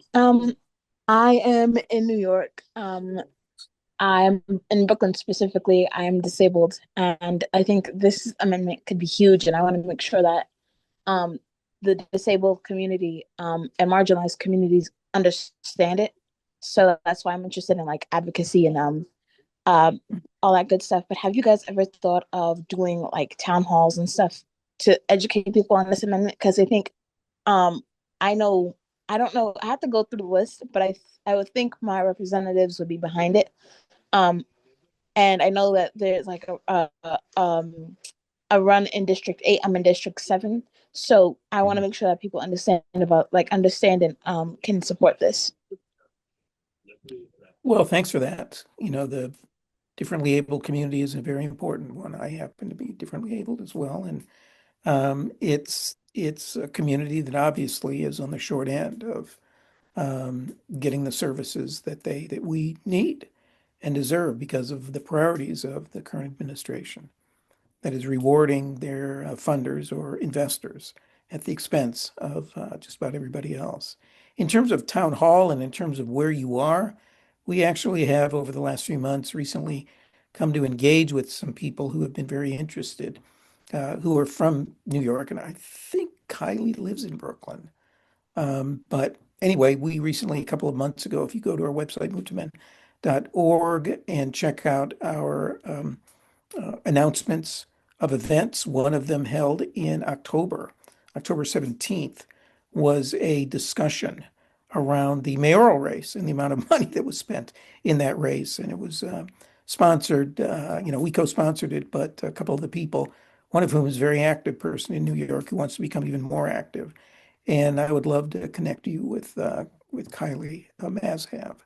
I am in New York. I'm in Brooklyn specifically. I am disabled, and I think this amendment could be huge. And I want to make sure that the disabled community and marginalized communities understand it. So that's why I'm interested in like advocacy and all that good stuff. But have you guys ever thought of doing like town halls and stuff to educate people on this amendment? Because I think um, I know I don't know. I have to go through the list, but I would think my representatives would be behind it. Um, and I know that there's like a run in District 8. I'm in District 7, so I want to make sure that people understand and can support this. Well, thanks for that. The differently able community is a very important one. I happen to be differently abled as well, and it's a community that obviously is on the short end of getting the services that we need and deserve because of the priorities of the current administration that is rewarding their funders or investors at the expense of just about everybody else. In terms of town hall and in terms of where you are, we actually have over the last few months recently come to engage with some people who have been very interested, who are from New York, and I think Kylie lives in Brooklyn. But anyway, we recently, a couple of months ago, if you go to our website, moveToMen.org, and check out our announcements of events, one of them held in October 17th, was a discussion around the mayoral race and the amount of money that was spent in that race. And it was sponsored, we co-sponsored it, but a couple of the people, one of whom is a very active person in New York who wants to become even more active. And I would love to connect you with Kylie Mazhav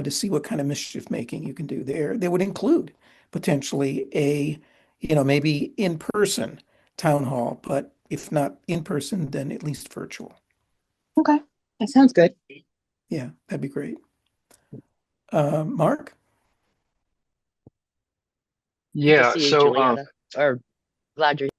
to see what kind of mischief making you can do there. That would include potentially a maybe in person town hall, but if not in person, then at least virtual. Okay, that sounds good. Yeah, that'd be great. Mark? Good to Yeah, see you, so Juliana. Or glad you're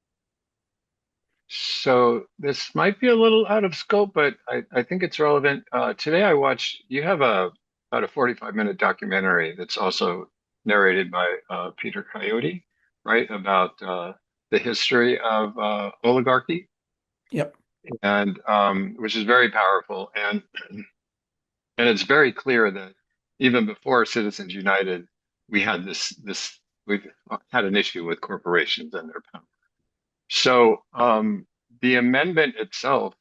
so this might be a little out of scope, but I think it's relevant. Today I watched, you have about a 45-minute documentary that's also narrated by Peter Coyote, right? About the history of oligarchy, Yep. and which is very powerful. And it's very clear that even before Citizens United, we had we've had an issue with corporations and their power. So the amendment itself,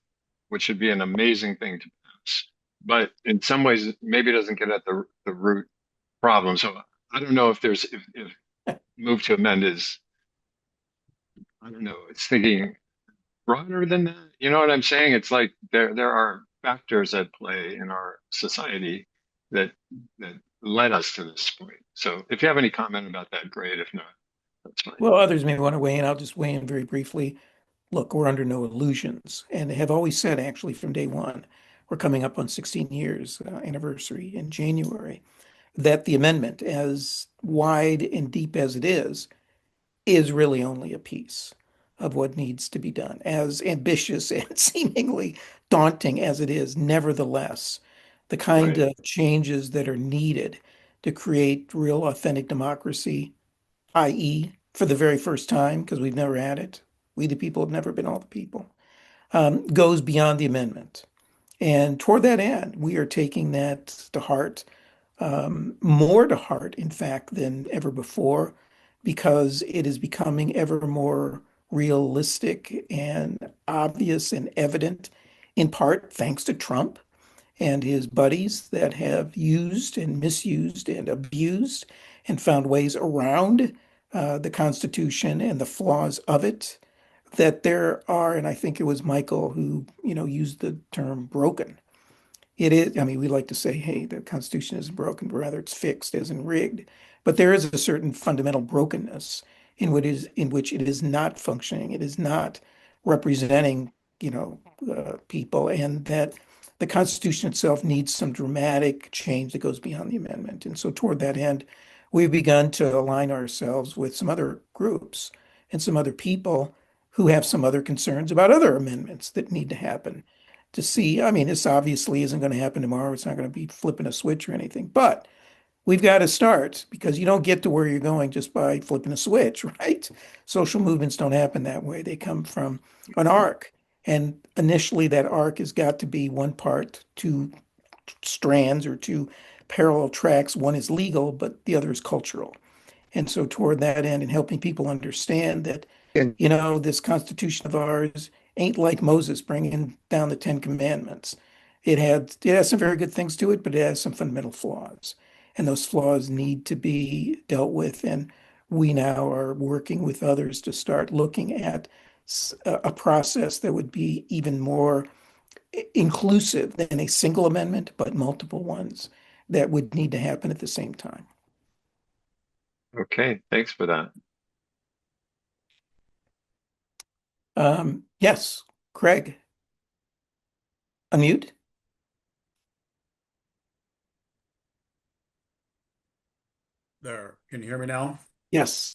which should be an amazing thing to pass, but in some ways maybe doesn't get at the root problem. So I don't know if if move to amend is, I don't know, it's thinking broader than that. You know what I'm saying? It's like there are factors at play in our society that that led us to this point. So if you have any comment about that, great. If not, that's fine. Well, others may want to weigh in. I'll just weigh in very briefly. Look, we're under no illusions and have always said, actually, from day one, we're coming up on 16 years anniversary in January, that the amendment, as wide and deep as it is really only a piece of what needs to be done. As ambitious and seemingly daunting as it is, nevertheless, the kind Right, of changes that are needed to create real authentic democracy, i.e., for the very first time, because we've never had it, we the people have never been all the people, goes beyond the amendment. And toward that end, we are taking that to heart, more to heart, in fact, than ever before, because it is becoming ever more realistic and obvious and evident, in part thanks to Trump and his buddies that have used and misused and abused and found ways around the Constitution and the flaws of it. That there are, and I think it was Michael who, used the term broken. It is, I mean, we like to say, hey, the Constitution isn't broken, but rather it's fixed, as in rigged. But there is a certain fundamental brokenness in which it is not functioning. It is not representing, people, and that the Constitution itself needs some dramatic change that goes beyond the amendment. And so, toward that end, we've begun to align ourselves with some other groups and some other people who have some other concerns about other amendments that need to happen to see. I mean, this obviously isn't going to happen tomorrow. It's not going to be flipping a switch or anything, but we've got to start because you don't get to where you're going just by flipping a switch, right? Social movements don't happen that way. They come from an arc. And initially, that arc has got to be one part, two strands or two parallel tracks. One is legal, but the other is cultural. And so, toward that end, and helping people understand that, And this Constitution of ours ain't like Moses bringing down the Ten Commandments. It has some very good things to it, but it has some fundamental flaws, and those flaws need to be dealt with. And we now are working with others to start looking at a process that would be even more inclusive than a single amendment, but multiple ones that would need to happen at the same time. okay, thanks for that. Yes, Craig, unmute. There, can you hear me now? Yes.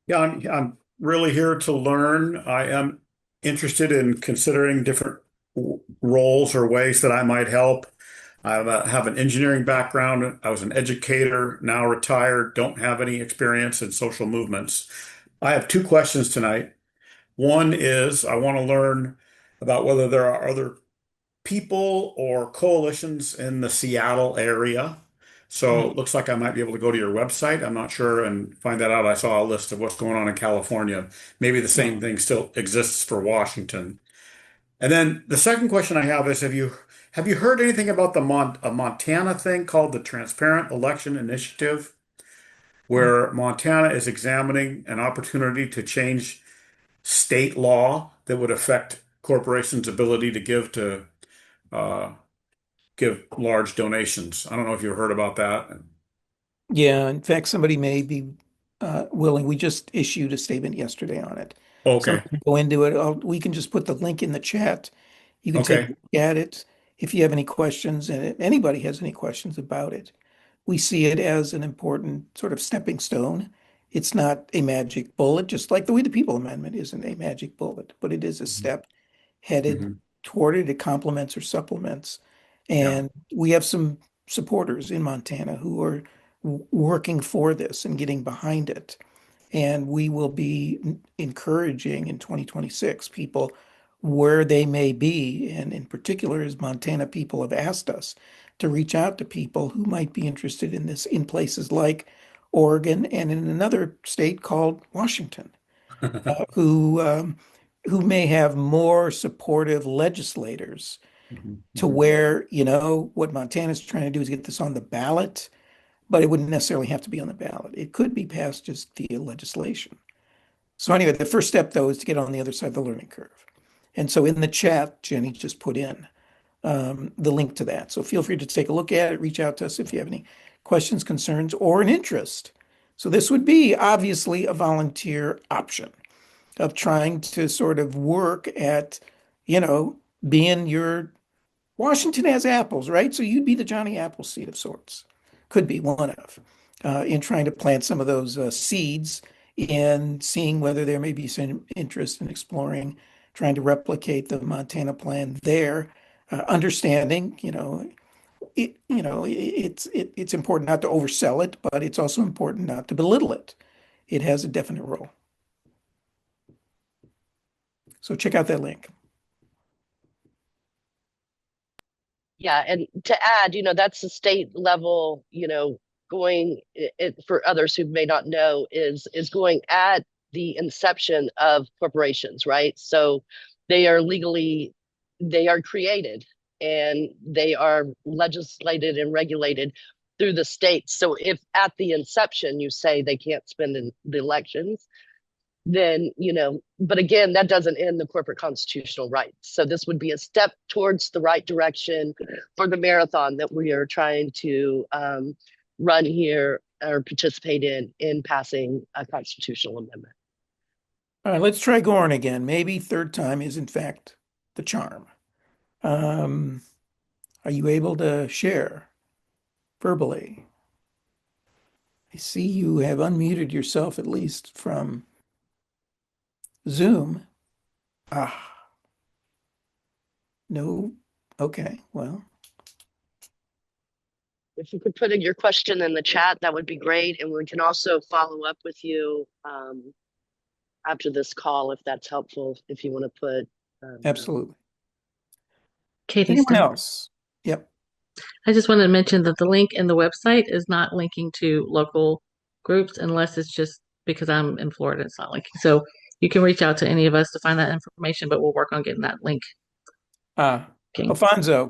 Yeah, I'm really here to learn. I am interested in considering different roles or ways that I might help. Have an engineering background. I was an educator, now retired, don't have any experience in social movements. I have two questions tonight. One is I want to learn about whether there are other people or coalitions in the Seattle area. So it looks like I might be able to go to your website. I'm not sure and find that out. I saw a list of what's going on in California. Maybe the same thing still exists for Washington. And then the second question I have is have you heard anything about a Montana thing called the Transparent Election Initiative, where Montana is examining an opportunity to change state law that would affect corporations' ability to uh, give large donations. I don't know if you've heard about that. Yeah, in fact, somebody may be willing. We just issued a statement yesterday on it. So I'm Okay. not gonna go into it. We can just put the link in the chat. You can take a Okay. look at it. If you have any questions, and if anybody has any questions about it, we see it as an important sort of stepping stone. It's not a magic bullet, just like the We the People Amendment isn't a magic bullet, but it is a step headed Mhm. toward it. It complements or supplements. Yeah. And we have some supporters in Montana who are working for this and getting behind it. And we will be encouraging in 2026 people where they may be. And in particular, as Montana people have asked us to reach out to people who might be interested in this in places like Oregon and in another state called Washington, uh, who um, who may have more supportive legislators Mhm. to Mhm. where, what Montana's trying to do is get this on the ballot, but it wouldn't necessarily have to be on the ballot. It could be passed just via legislation. So anyway, the first step though is to get on the other side of the learning curve. And so in the chat, Jenny just put in the link to that. So feel free to take a look at it, reach out to us if you have any questions, concerns, or an interest. So this would be obviously a volunteer option of trying to sort of work at, you know, being your Washington has apples, right? So you'd be the Johnny Appleseed of sorts. Could be one of, in trying to plant some of those seeds and seeing whether there may be some interest in exploring, trying to replicate the Montana plan there, understanding, it's important not to oversell it, but it's also important not to belittle it. It has a definite role. So check out that link. Yeah, and to add, that's the state level, going for others who may not know is going at the inception of corporations, right? So they are legally they are created and they are legislated and regulated through the state. So if at the inception you say they can't spend in the elections, then but again, that doesn't end the corporate constitutional rights. So this would be a step towards the right direction for the marathon that we are trying to run here or participate in passing a constitutional amendment. All right, let's try Gorin again. Maybe third time is in fact the charm. Are you able to share verbally? I see you have unmuted yourself at least from Zoom. Ah, no. Okay, well, If you could put in your question in the chat, that would be great. And we can also follow up with you after this call if that's helpful, if you want to put. absolutely. Katie, Anyone else? Yep. I just wanted to mention that the link in the website is not linking to local groups unless it's just because I'm in Florida, it's not linking. So you can reach out to any of us to find that information, but we'll work on getting that link. Okay. Alfonso,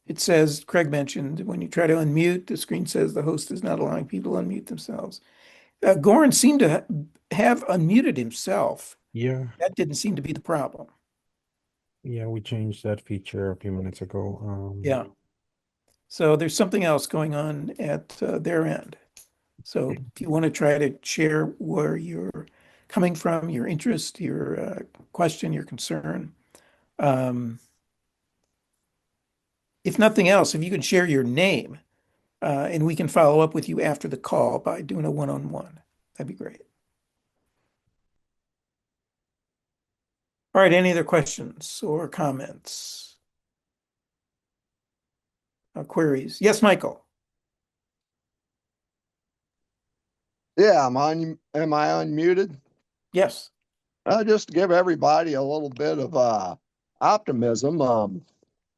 it says, Craig mentioned, when you try to unmute, the screen says the host is not allowing people to unmute themselves. Goran seemed to have unmuted himself. Yeah, That didn't seem to be the problem. yeah, we changed that feature a few minutes ago. Yeah. So there's something else going on at their end. So if you want to try to share where you're coming from, your interest, your question, your concern, if nothing else, if you can share your name, and we can follow up with you after the call by doing a one-on-one, that'd be great. All right, any other questions or comments? Queries? Yes, Michael. Yeah, am I unmuted? Yes. Just to give everybody a little bit of optimism.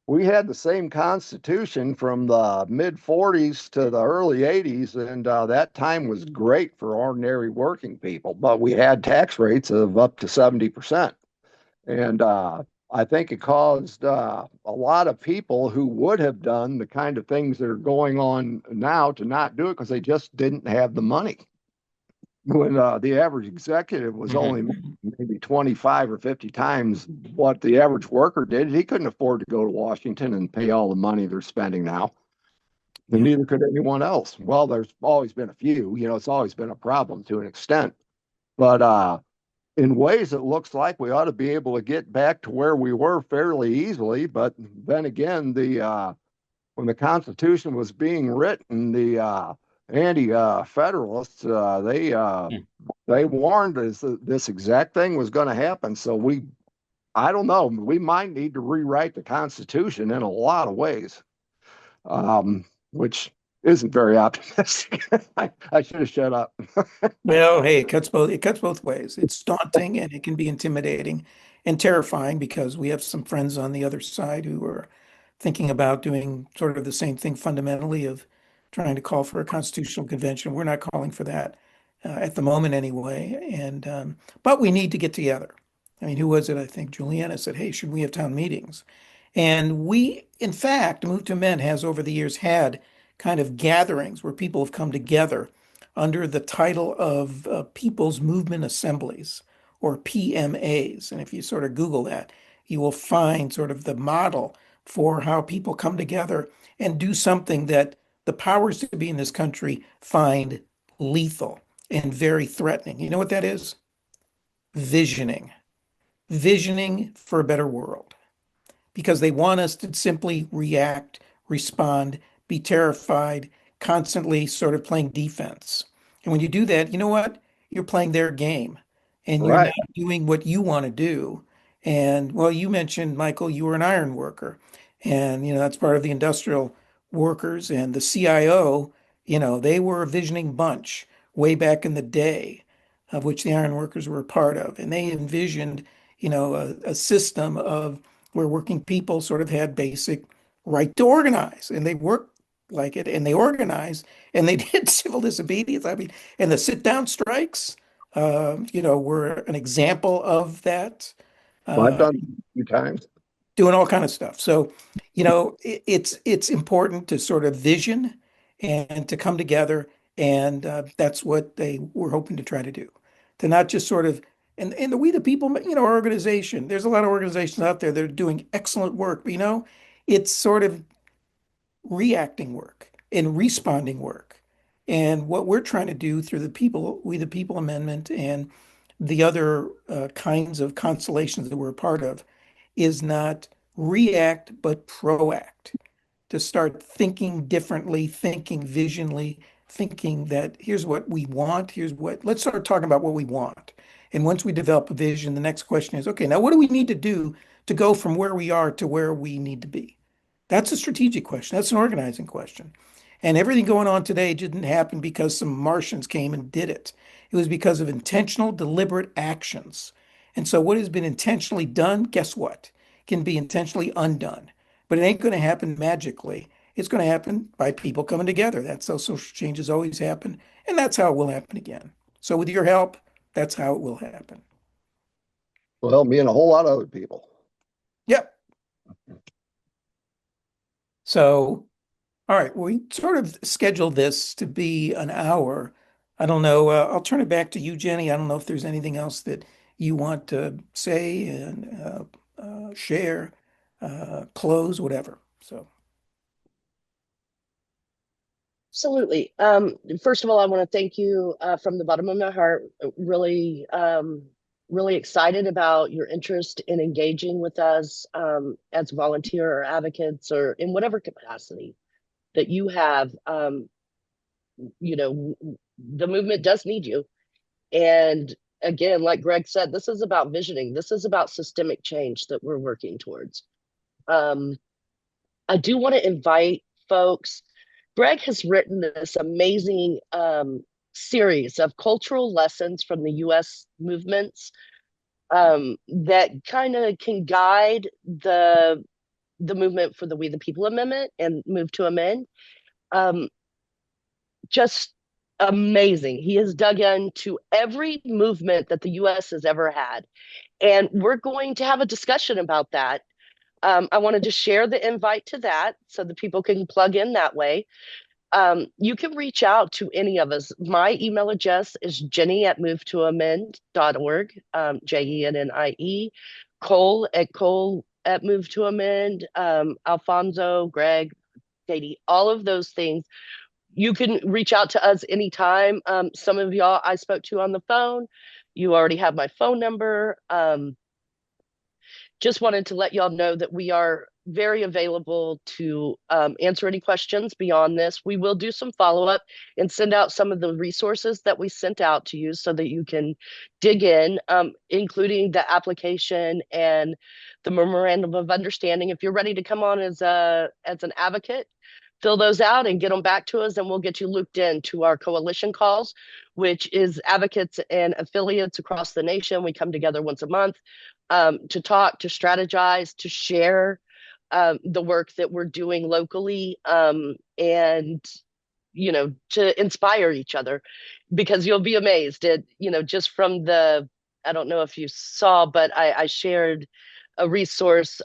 We had the same constitution from the mid 40s to the early 80s, and that time was great for ordinary working people, but we had tax rates of up to 70%. And I think it caused a lot of people who would have done the kind of things that are going on now to not do it because they just didn't have the money. When the average executive was only maybe 25 or 50 times what the average worker did, he couldn't afford to go to Washington and pay all the money they're spending now. and neither could anyone else. Well, there's always been a few, it's always been a problem to an extent. But in ways, it looks like we ought to be able to get back to where we were fairly easily. But then again, when the Constitution was being written, the anti-federalists they warned us that this exact thing was going to happen. So I don't know, we might need to rewrite the Constitution in a lot of ways, which isn't very optimistic. I should have shut up. Well, hey, it cuts both ways. It's daunting and it can be intimidating and terrifying because we have some friends on the other side who are thinking about doing sort of the same thing fundamentally of trying to call for a constitutional convention. We're not calling for that at the moment anyway. But we need to get together. I mean, who was it? I think Juliana said, "Hey, should we have town meetings?" And we, in fact, Move to Amend has over the years had kind of gatherings where people have come together under the title of People's Movement Assemblies, or PMAs. And if you sort of Google that, you will find sort of the model for how people come together and do something that the powers to be in this country find lethal and very threatening. You know what that is? Visioning. Visioning for a better world, because they want us to simply react, respond, be terrified, constantly sort of playing defense. And when you do that, you know what? You're playing their game and you're not Right. doing what you want to do. And well, you mentioned, Michael, you were an iron worker. And, that's part of the industrial workers and the CIO, they were a visioning bunch way back in the day, of which the iron workers were a part of. And they envisioned, a system of where working people sort of had basic right to organize, and they worked like it, and they organized, and they did civil disobedience. I mean, and the sit down strikes, were an example of that. Well, I've Uh, done it a few times. Doing all kind of stuff. So, it's important to sort of vision and to come together, and that's what they were hoping to try to do. To not just sort of and the We the People, our organization. There's a lot of organizations out there that are doing excellent work, but it's sort of reacting work and responding work. And what we're trying to do through We the People Amendment and the other kinds of constellations that we're a part of is not react, but proact, to start thinking differently, thinking visionally, thinking that here's what we want, let's start talking about what we want. And once we develop a vision, the next question is, okay, now what do we need to do to go from where we are to where we need to be? That's a strategic question. That's an organizing question. And everything going on today didn't happen because some Martians came and did it. It was because of intentional, deliberate actions. And so what has been intentionally done, guess what? Can be intentionally undone. But it ain't going to happen magically. It's going to happen by people coming together. That's how social changes always happen. And that's how it will happen again. So with your help, that's how it will happen. Well, me and a whole lot of other people. Yep. So, all right, we sort of scheduled this to be an hour. I don't know. I'll turn it back to you, Jenny. I don't know if there's anything else that you want to say and share, close, whatever. So, Absolutely. First of all, I want to thank you from the bottom of my heart. Really, really excited about your interest in engaging with us as volunteer or advocates or in whatever capacity that you have. The movement does need you. And again, like Greg said, this is about visioning. This is about systemic change that we're working towards. I do want to invite folks. Greg has written this amazing series of cultural lessons from the U.S. movements that kind of can guide the movement for the We the People Amendment and Move to Amend. Just amazing. He has dug into every movement that the U.S. has ever had. And we're going to have a discussion about that. I wanted to share the invite to that so that people can plug in that way. You can reach out to any of us. My email address is jenny@movetoamend.org, JENNIE, Cole at Move to Amend, Alfonso, Greg, Katie, all of those things. You can reach out to us anytime. Some of y'all I spoke to on the phone. You already have my phone number. Just wanted to let y'all know that we are very available to answer any questions beyond this. We will do some follow-up and send out some of the resources that we sent out to you so that you can dig in, including the application and the memorandum of understanding. If you're ready to come on as an advocate, fill those out and get them back to us, and we'll get you looped in to our coalition calls, which is advocates and affiliates across the nation. We come together once a month to talk, to strategize, to share the work that we're doing locally, and to inspire each other, because you'll be amazed at just from I don't know if you saw, but I shared a resource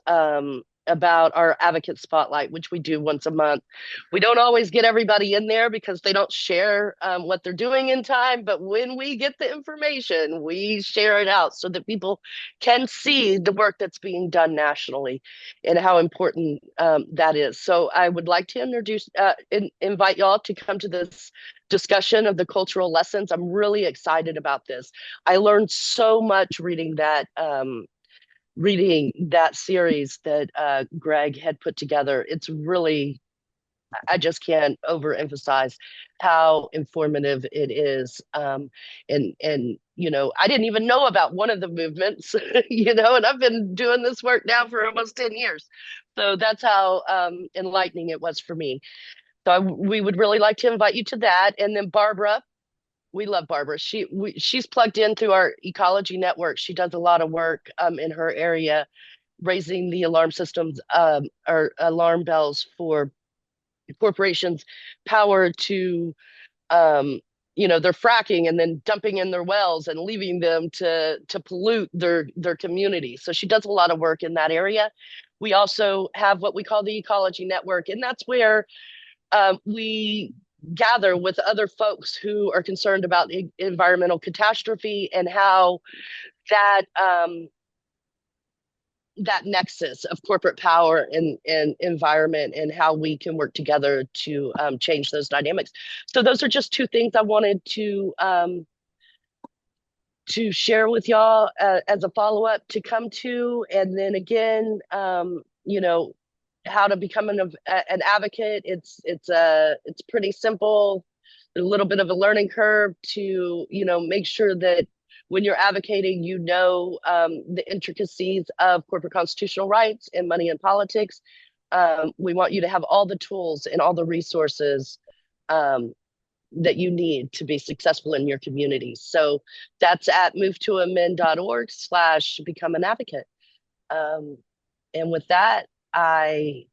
about our advocate spotlight, which we do once a month. We don't always get everybody in there because they don't share what they're doing in time, but when we get the information, we share it out so that people can see the work that's being done nationally and how important that is. So I would like to invite y'all to come to this discussion of the cultural lessons. I'm really excited about this. I learned so much reading that series that Greg had put together. It's really, I just can't overemphasize how informative it is. And I didn't even know about one of the movements, and I've been doing this work now for almost 10 years. So that's how enlightening it was for me. So we would really like to invite you to that. And then Barbara, we love Barbara. She's plugged in through our ecology network. She does a lot of work in her area, raising the alarm systems or alarm bells for corporations' power to, they're fracking and then dumping in their wells and leaving them to pollute their community. So she does a lot of work in that area. We also have what we call the ecology network, and that's where we gather with other folks who are concerned about environmental catastrophe and how that that nexus of corporate power and environment and how we can work together to change those dynamics. So those are just two things I wanted to share with y'all as a follow-up to come to. And then again, how to become an advocate. It's pretty simple. A little bit of a learning curve to make sure that when you're advocating, the intricacies of corporate constitutional rights and money in politics. We want you to have all the tools and all the resources that you need to be successful in your community. So that's at movetoamend.org/become an advocate. And with that, I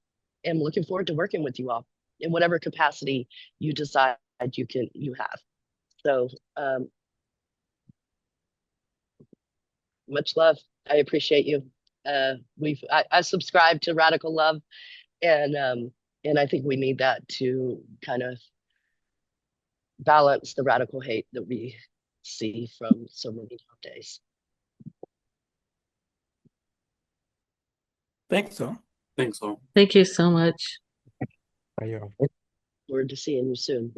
am looking forward to working with you all in whatever capacity you decide you have. So much love. I appreciate you. I subscribe to radical love, and I think we need that to kind of balance the radical hate that we see from so many nowadays. Thanks, all. Thanks all. Thank you so much. Bye, Forward to seeing you soon.